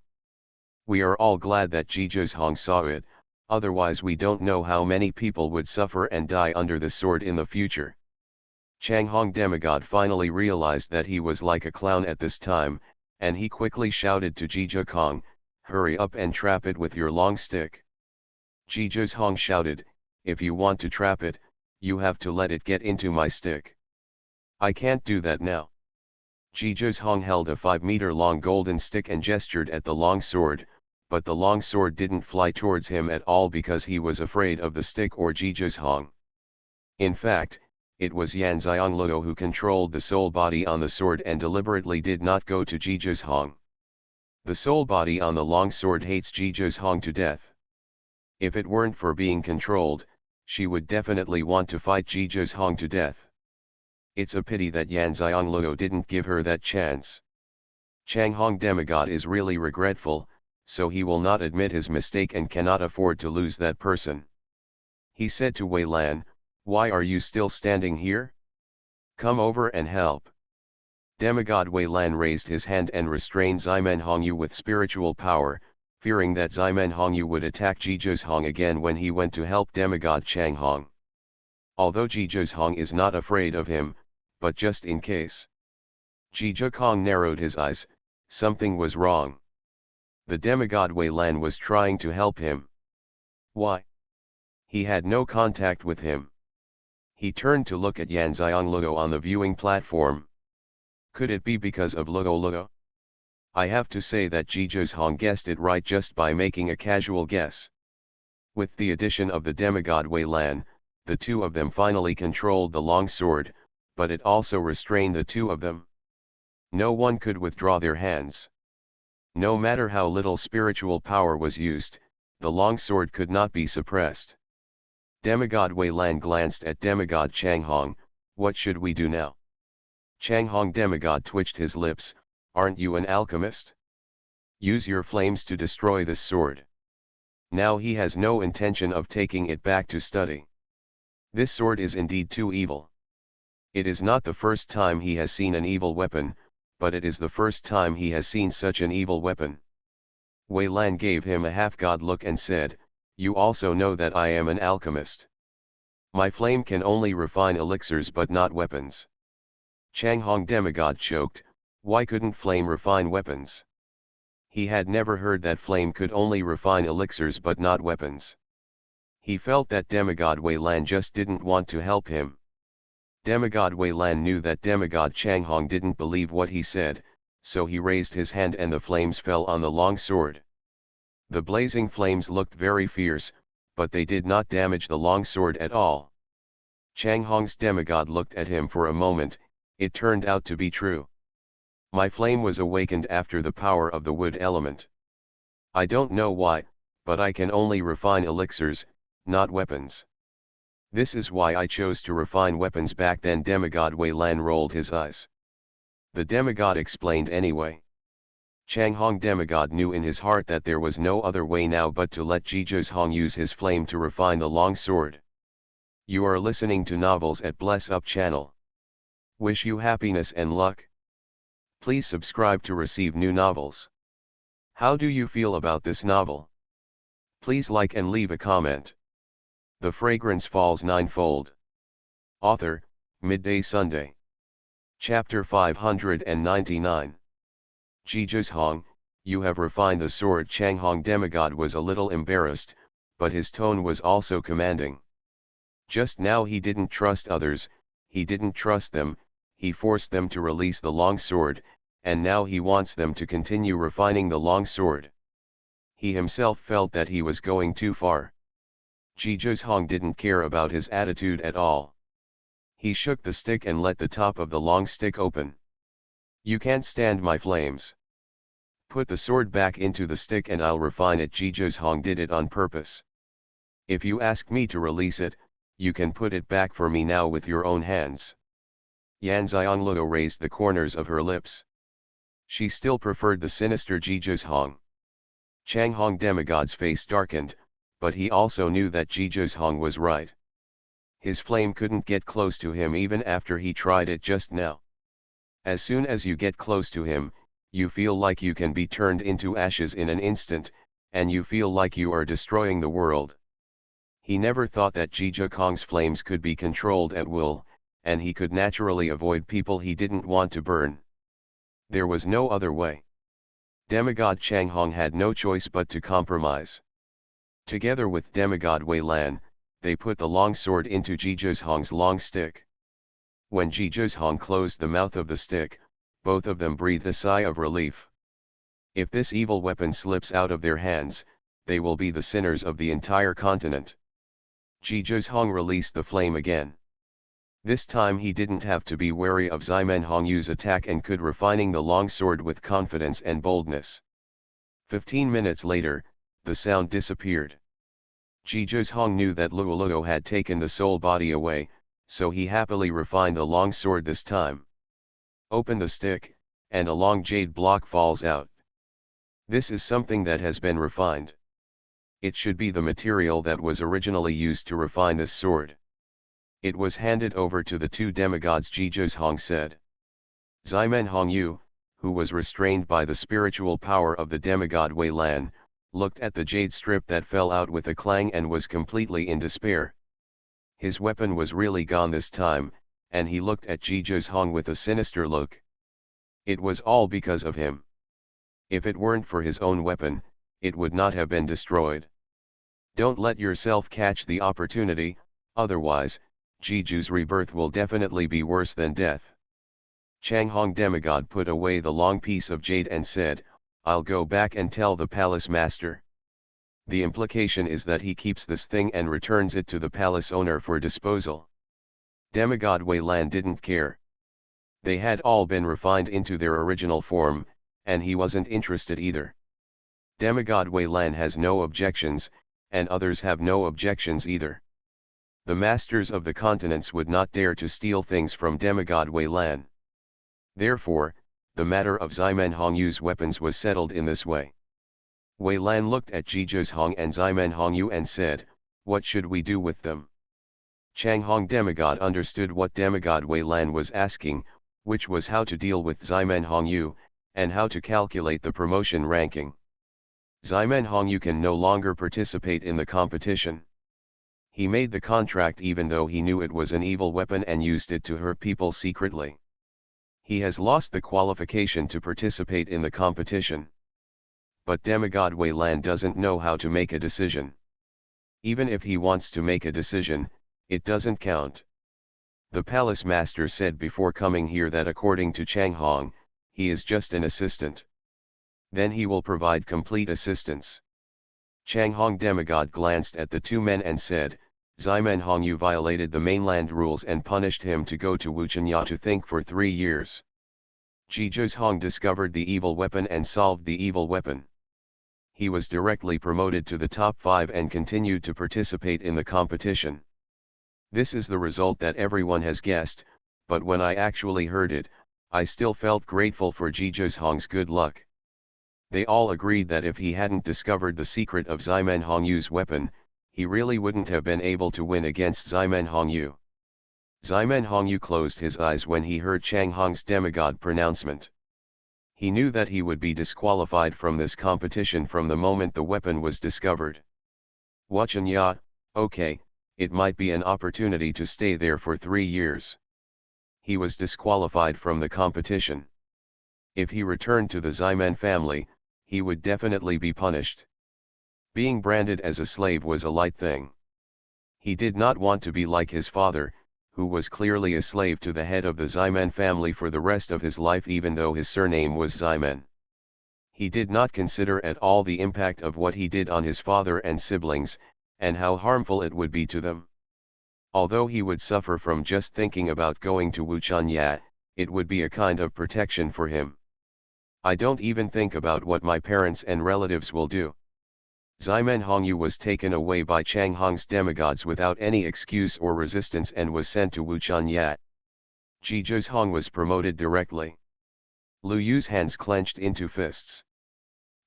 We are all glad that Jizhong saw it, otherwise we don't know how many people would suffer and die under this sword in the future. Changhong demigod finally realized that he was like a clown at this time, and he quickly shouted to Jizhong, "Hurry up and trap it with your long stick." Jizhong shouted, "If you want to trap it, you have to let it get into my stick. I can't do that now." Jizhong held a 5-meter-long golden stick and gestured at the long sword, but the long sword didn't fly towards him at all because he was afraid of the stick or Jizhong. In fact, it was Yan Xiangluo who controlled the soul body on the sword and deliberately did not go to Jizhong. The soul body on the long sword hates Jizhong to death. If it weren't for being controlled, she would definitely want to fight Jizhong to death. It's a pity that Yan Xiangluo didn't give her that chance. Changhong demigod is really regretful, so he will not admit his mistake and cannot afford to lose that person. He said to Wei Lan, "Why are you still standing here? Come over and help." Demigod Wei Lan raised his hand and restrained Ximen Hongyu with spiritual power, fearing that Ximen Hongyu would attack Jizhong again when he went to help demigod Changhong. Although Jizhong is not afraid of him, but just in case. Jizhong narrowed his eyes, something was wrong. The demigod Wei Lan was trying to help him. Why? He had no contact with him. He turned to look at Yan Xiangluo on the viewing platform. Could it be because of Luo? I have to say that Jizhong guessed it right just by making a casual guess. With the addition of the demigod Wei Lan, the two of them finally controlled the long sword, but it also restrained the two of them. No one could withdraw their hands. No matter how little spiritual power was used, the long sword could not be suppressed. Demigod Wei Lan glanced at demigod Changhong. "What should we do now?" Changhong demigod twitched his lips. "Aren't you an alchemist? Use your flames to destroy this sword." Now he has no intention of taking it back to study. This sword is indeed too evil. It is not the first time he has seen an evil weapon, but it is the first time he has seen such an evil weapon. Wei Lan gave him a half-god look and said, "You also know that I am an alchemist. My flame can only refine elixirs but not weapons." Changhong demigod choked. Why couldn't flame refine weapons? He had never heard that flame could only refine elixirs but not weapons. He felt that demigod Wei Lan just didn't want to help him. Demigod Wei Lan knew that demigod Changhong didn't believe what he said, so he raised his hand and the flames fell on the long sword. The blazing flames looked very fierce, but they did not damage the long sword at all. Changhong's demigod looked at him for a moment. It turned out to be true. My flame was awakened after the power of the wood element. I don't know why, but I can only refine elixirs, not weapons. This is why I chose to refine weapons back then. Demigod Wei Lan rolled his eyes. The demigod explained anyway. Changhong demigod knew in his heart that there was no other way now but to let Jizhong use his flame to refine the long sword. You are listening to Novels at Bless Up channel. Wish you happiness and luck. Please subscribe to receive new novels. How do you feel about this novel? Please like and leave a comment. The Fragrance Falls Ninefold. Author, Midday Sunday. Chapter 599. Jizhong, you have refined the sword. Changhong demigod was a little embarrassed, but his tone was also commanding. Just now he didn't trust others, he didn't trust them, he forced them to release the long sword, and now he wants them to continue refining the long sword. He himself felt that he was going too far. Jizhong didn't care about his attitude at all. He shook the stick and let the top of the long stick open. You can't stand my flames. Put the sword back into the stick and I'll refine it. Jizhong did it on purpose. If you ask me to release it, you can put it back for me now with your own hands. Yanxiangluo raised the corners of her lips. She still preferred the sinister Jizhong. Changhong demigod's face darkened, but he also knew that Jizhong was right. His flame couldn't get close to him even after he tried it just now. As soon as you get close to him, you feel like you can be turned into ashes in an instant, and you feel like you are destroying the world. He never thought that Jizhong's flames could be controlled at will, and he could naturally avoid people he didn't want to burn. There was no other way. Demigod Changhong had no choice but to compromise. Together with demigod Wei Lan, they put the long sword into Jizhong's long stick. When Jizhong closed the mouth of the stick, both of them breathed a sigh of relief. If this evil weapon slips out of their hands, they will be the sinners of the entire continent. Jizhong released the flame again. This time he didn't have to be wary of Xianxia's attack and could refining the long sword with confidence and boldness. 15 minutes later, the sound disappeared. Jizhong knew that Luoluo had taken the soul body away, so he happily refined the long sword this time. Open the stick, and a long jade block falls out. This is something that has been refined. It should be the material that was originally used to refine this sword. It was handed over to the two demigods. Jizhong said. Xianxia, who was restrained by the spiritual power of the demigod Wei Lan, looked at the jade strip that fell out with a clang and was completely in despair. His weapon was really gone this time, and he looked at Jizhong with a sinister look. It was all because of him. If it weren't for his own weapon, it would not have been destroyed. Don't let yourself catch the opportunity, otherwise, Jiju's rebirth will definitely be worse than death. Changhong demigod put away the long piece of jade and said, I'll go back and tell the palace master. The implication is that he keeps this thing and returns it to the palace owner for disposal. Demigod Wei Lan didn't care. They had all been refined into their original form, and he wasn't interested either. Demigod Wei Lan has no objections, and others have no objections either. The masters of the continents would not dare to steal things from demigod Wei Lan. Therefore, the matter of Xianxia's weapons was settled in this way. Wei Lan looked at Jizhong and Xianxia and said, what should we do with them? Changhong demigod understood what demigod Wei Lan was asking, which was how to deal with Xianxia, and how to calculate the promotion ranking. Xianxia can no longer participate in the competition. He made the contract even though he knew it was an evil weapon and used it to hurt people secretly. He has lost the qualification to participate in the competition. But demigod Wei Lan doesn't know how to make a decision. Even if he wants to make a decision, it doesn't count. The palace master said before coming here that according to Changhong, he is just an assistant. Then he will provide complete assistance. Changhong demigod glanced at the two men and said, Xianxia violated the mainland rules and punished him to go to Xianxia to think for 3 years. Jizhong discovered the evil weapon and solved the evil weapon. he was directly promoted to the top 5 and continued to participate in the competition. This is the result that everyone has guessed, but when I actually heard it, I still felt grateful for Zhizhong's good luck. They all agreed that if he hadn't discovered the secret of Ximen Hongyu's weapon, he really wouldn't have been able to win against Ximen Hongyu. Ximen Hongyu closed his eyes when he heard Chang Hong's demigod pronouncement. He knew that he would be disqualified from this competition from the moment the weapon was discovered. Xianxia, okay, it might be an opportunity to stay there for 3 years. He was disqualified from the competition. If he returned to the Ximen family, he would definitely be punished. Being branded as a slave was a light thing. He did not want to be like his father, who was clearly a slave to the head of the Ximen family for the rest of his life even though his surname was Ximen. He did not consider at all the impact of what he did on his father and siblings, and how harmful it would be to them. Although he would suffer from just thinking about going to Wuchanya, it would be a kind of protection for him. I don't even think about what my parents and relatives will do. Ximen Hongyu was taken away by Chang Hong's demigods without any excuse or resistance and was sent to Wuchanya. Zhizhong was promoted directly. Lu Yu's hands clenched into fists.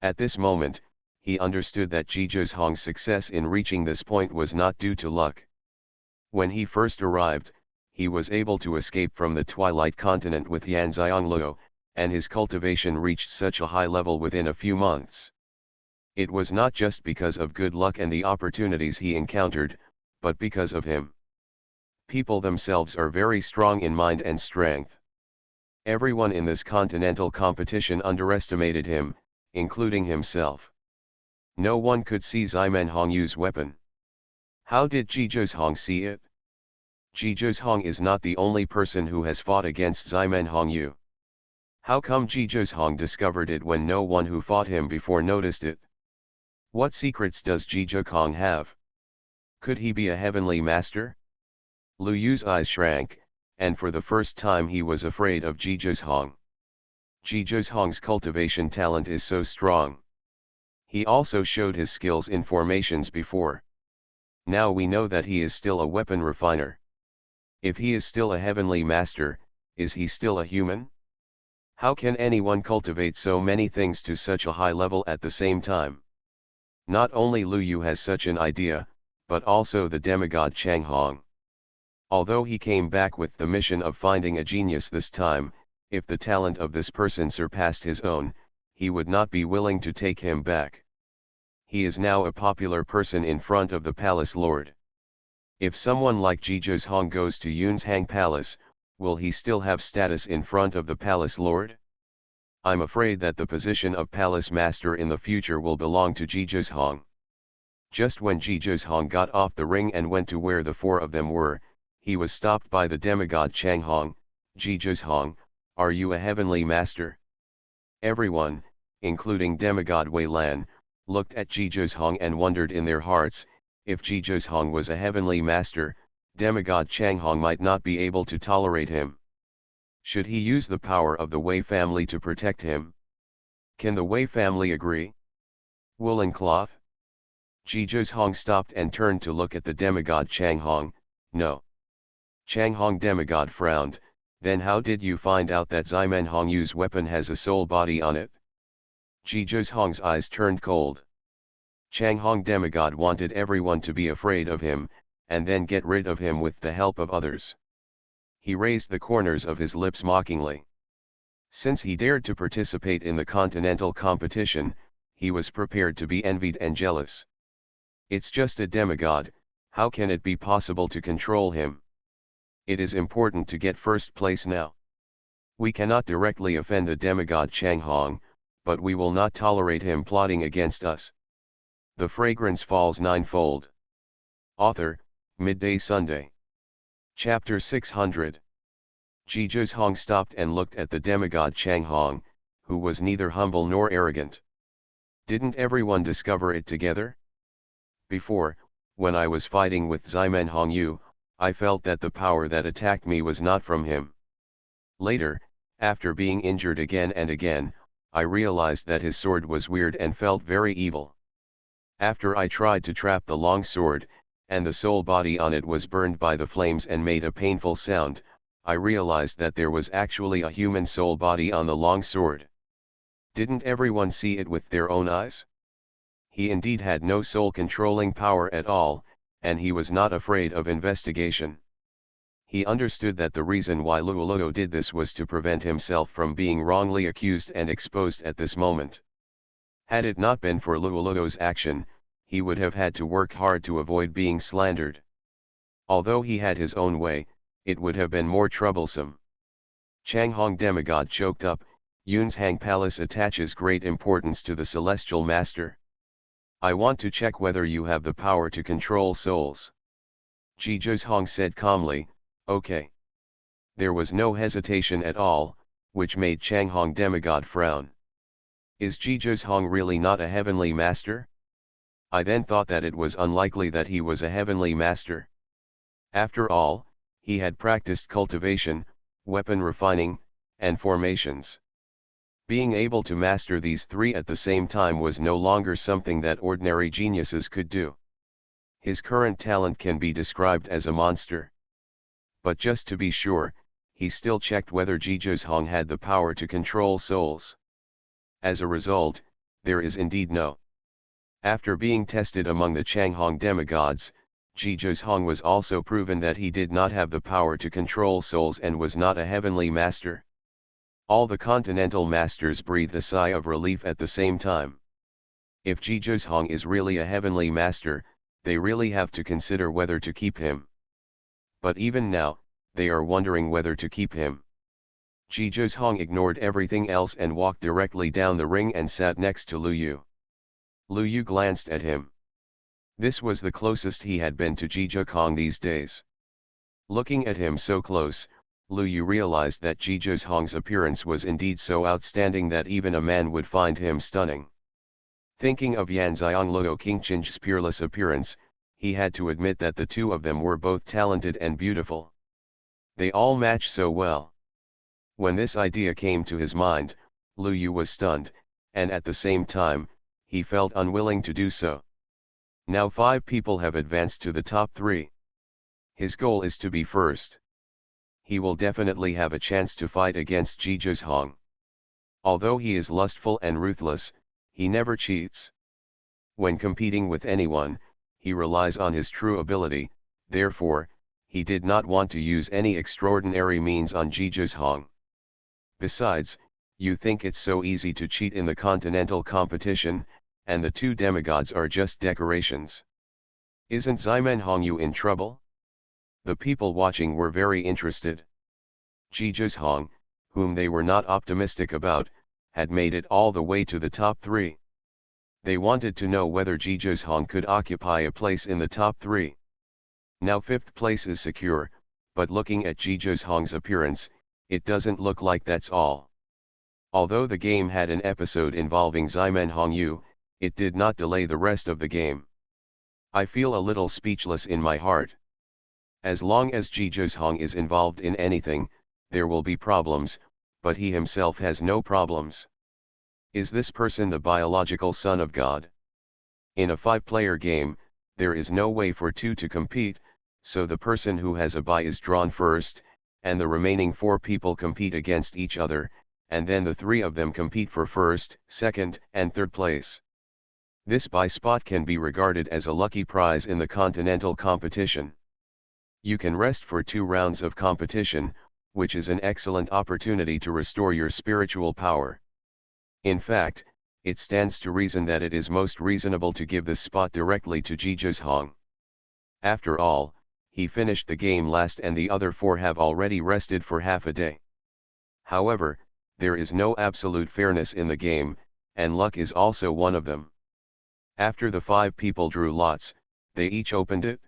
At this moment, he understood that Zhizhong's success in reaching this point was not due to luck. When he first arrived, he was able to escape from the Twilight Continent with Yanxiangluo, and his cultivation reached such a high level within a few months. It was not just because of good luck and the opportunities he encountered, but because of him. People themselves are very strong in mind and strength. Everyone in this continental competition underestimated him, including himself. No one could see Ximen Hongyu's weapon. How did Zhizhong see it? Zhizhong is not the only person who has fought against Ximen Hongyu. How come Zhizhong discovered it when no one who fought him before noticed it? What secrets does Zhizhong have? Could he be a heavenly master? Lu Yu's eyes shrank, and for the first time he was afraid of Zhizhong. Zhizhong's cultivation talent is so strong. He also showed his skills in formations before. Now we know that he is still a weapon refiner. If he is still a heavenly master, is he still a human? How can anyone cultivate so many things to such a high level at the same time? Not only Lu Yu has such an idea, but also the demigod Chang Hong. Although he came back with the mission of finding a genius this time, if the talent of this person surpassed his own, he would not be willing to take him back. He is now a popular person in front of the palace lord. If someone like Zhizhong goes to Yunzhang Palace, will he still have status in front of the palace lord? I'm afraid that the position of palace master in the future will belong to Zhizhong. Just when Zhizhong got off the ring and went to where the 4 of them were, he was stopped by the demigod Chang Hong. Zhizhong, are you a heavenly master? Everyone, including demigod Wei Lan, looked at Zhizhong and wondered in their hearts, if Zhizhong was a heavenly master, demigod Chang Hong might not be able to tolerate him. Should he use the power of the Wei family to protect him? Can the Wei family agree? Woolen cloth? Zhizhong stopped and turned to look at the demigod Chang Hong. No. Chang Hong demigod frowned. Then how did you find out that Ximen Hongyu's weapon has a soul body on it? Zhizhong's eyes turned cold. Chang Hong demigod wanted everyone to be afraid of him, and then get rid of him with the help of others. He raised the corners of his lips mockingly. Since he dared to participate in the continental competition, he was prepared to be envied and jealous. It's just a demigod, how can it be possible to control him? It is important to get first place now. We cannot directly offend the demigod Chang Hong, but we will not tolerate him plotting against us. The Fragrance Falls Ninefold. Author, Midday Sunday. Chapter 600. Zhizhong stopped and looked at the demigod Chang Hong, who was neither humble nor arrogant. Didn't everyone discover it together? Before, when I was fighting with Ximen Hongyu, I felt that the power that attacked me was not from him. Later, after being injured again and again, I realized that his sword was weird and felt very evil. After I tried to trap the long sword, and the soul body on it was burned by the flames and made a painful sound, I realized that there was actually a human soul body on the long sword. Didn't everyone see it with their own eyes? He indeed had no soul-controlling power at all, and he was not afraid of investigation. He understood that the reason why Luoluo did this was to prevent himself from being wrongly accused and exposed at this moment. Had it not been for Luoluo's action, he would have had to work hard to avoid being slandered. Although he had his own way, it would have been more troublesome. Changhong demigod choked up. Yun's Hang Palace attaches great importance to the Celestial Master. I want to check whether you have the power to control souls. Zhizhong said calmly, okay. There was no hesitation at all, which made Changhong demigod frown. Is Zhizhong really not a heavenly master? I then thought that it was unlikely that he was a heavenly master. After all, he had practiced cultivation, weapon refining, and formations. Being able to master these three at the same time was no longer something that ordinary geniuses could do. His current talent can be described as a monster. But just to be sure, he still checked whether Zhizhong had the power to control souls. As a result, there is indeed no. After being tested among the Changhong demigods, Zhizhong was also proven that he did not have the power to control souls and was not a heavenly master. All the continental masters breathed a sigh of relief at the same time. If Zhizhong is really a heavenly master, they really have to consider whether to keep him. But even now, they are wondering whether to keep him. Zhizhong ignored everything else and walked directly down the ring and sat next to Lu Yu. Lu Yu glanced at him. This was the closest he had been to Zhizhong these days. Looking at him so close, Lu Yu realized that Zhizhong's appearance was indeed so outstanding that even a man would find him stunning. Thinking of Yanxiang Luo Qingqing's peerless appearance, he had to admit that the two of them were both talented and beautiful. They all match so well. When this idea came to his mind, Lu Yu was stunned, and at the same time, he felt unwilling to do so. Now 5 people have advanced to the top 3. His goal is to be first. He will definitely have a chance to fight against Zhizhong. Although he is lustful and ruthless, he never cheats. When competing with anyone, he relies on his true ability, therefore, he did not want to use any extraordinary means on Zhizhong. Besides, you think it's so easy to cheat in the continental competition, and the 2 demigods are just decorations. Isn't Xianxia Yu in trouble? The people watching were very interested. Zhizhong, whom they were not optimistic about, had made it all the way to the top 3. They wanted to know whether Zhizhong could occupy a place in the top 3. Now 5th place is secure, but looking at Zhizhong's appearance, it doesn't look like that's all. Although the game had an episode involving Xianxia Yu, it did not delay the rest of the game. I feel a little speechless in my heart. As long as Zhizhong is involved in anything, there will be problems, but he himself has no problems. Is this person the biological son of God? In a 5-player game, there is no way for 2 to compete, so the person who has a bye is drawn first, and the remaining 4 people compete against each other, and then the 3 of them compete for 1st, 2nd, and 3rd place. This bye spot can be regarded as a lucky prize in the continental competition. You can rest for 2 rounds of competition, which is an excellent opportunity to restore your spiritual power. In fact, it stands to reason that it is most reasonable to give this spot directly to Zhizhong. After all, he finished the game last and the other 4 have already rested for half a day. However, there is no absolute fairness in the game, and luck is also one of them. After the 5 people drew lots, they each opened it.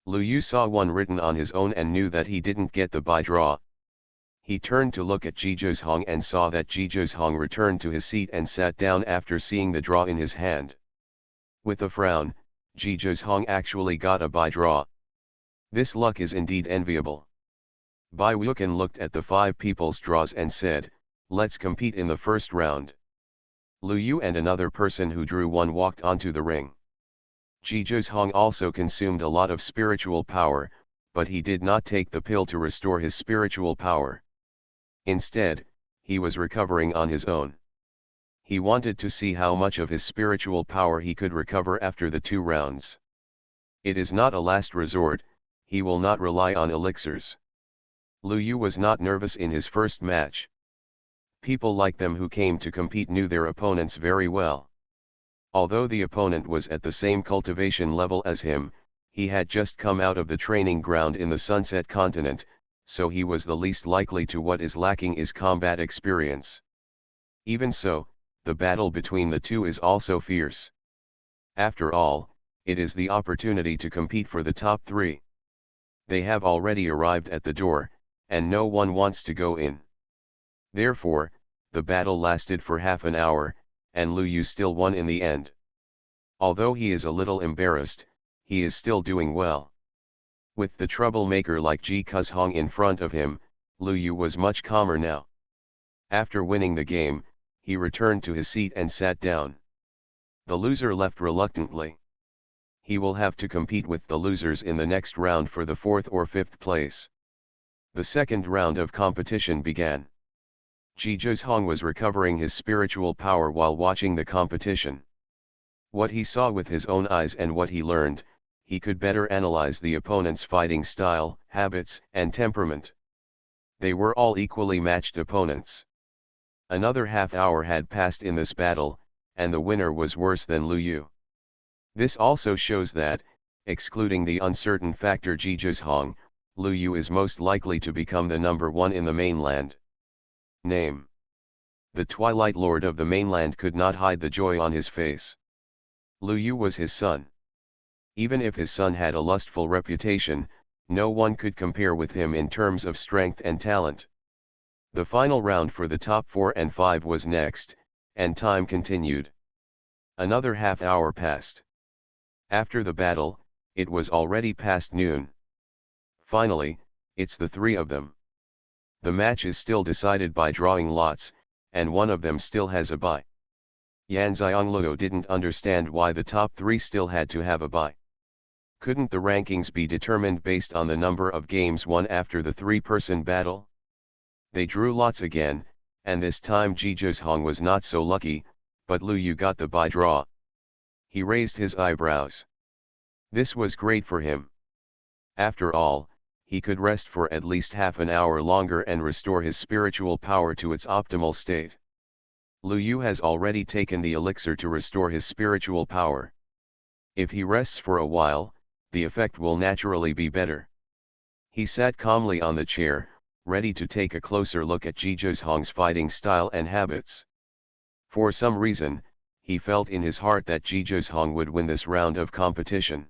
Lu Yu saw one written on his own and knew that he didn't get the bye draw. He turned to look at Zhizhong and saw that Zhizhong returned to his seat and sat down after seeing the draw in his hand. With a frown, Zhizhong actually got a bye draw. This luck is indeed enviable. Bai Wuken looked at the 5 people's draws and said, Let's compete in the first round. Lu Yu and another person who drew one walked onto the ring. Xuanhuan also consumed a lot of spiritual power, but he did not take the pill to restore his spiritual power. Instead, he was recovering on his own. He wanted to see how much of his spiritual power he could recover after the 2 rounds. It is not a last resort, he will not rely on elixirs. Lu Yu was not nervous in his first match. People like them who came to compete knew their opponents very well. Although the opponent was at the same cultivation level as him, he had just come out of the training ground in the Sunset Continent, so he was the least likely to. What is lacking is combat experience. Even so, the battle between the two is also fierce. After all, it is the opportunity to compete for the top 3. They have already arrived at the door, and no one wants to go in. Therefore, the battle lasted for half an hour, and Lu Yu still won in the end. Although he is a little embarrassed, he is still doing well. With the troublemaker like Xuanhuan in front of him, Lu Yu was much calmer now. After winning the game, he returned to his seat and sat down. The loser left reluctantly. He will have to compete with the losers in the next round for the 4th or 5th place. The second round of competition began. Xuanhuan was recovering his spiritual power while watching the competition. What he saw with his own eyes and what he learned, he could better analyze the opponent's fighting style, habits, and temperament. They were all equally matched opponents. Another half hour had passed in this battle, and the winner was worse than Lu Yu. This also shows that, excluding the uncertain factor Xuanhuan, Lu Yu is most likely to become the number 1 in the mainland. Name. The Twilight Lord of the mainland could not hide the joy on his face. Lu Yu was his son. Even if his son had a lustful reputation, no one could compare with him in terms of strength and talent. The final round for the top 4 and 5 was next, and time continued. Another half hour passed. After the battle, it was already past noon. Finally, it's the 3 of them. The match is still decided by drawing lots, and one of them still has a bye. Xianxia didn't understand why the top 3 still had to have a bye. Couldn't the rankings be determined based on the number of games won after the 3-person battle? They drew lots again, and this time Xuanhuan was not so lucky, but Lu Yu got the bye draw. He raised his eyebrows. This was great for him. After all, he could rest for at least half an hour longer and restore his spiritual power to its optimal state. Lu Yu has already taken the elixir to restore his spiritual power. If he rests for a while, the effect will naturally be better. He sat calmly on the chair, ready to take a closer look at Xuanhuan's fighting style and habits. For some reason, he felt in his heart that Xuanhuan would win this round of competition.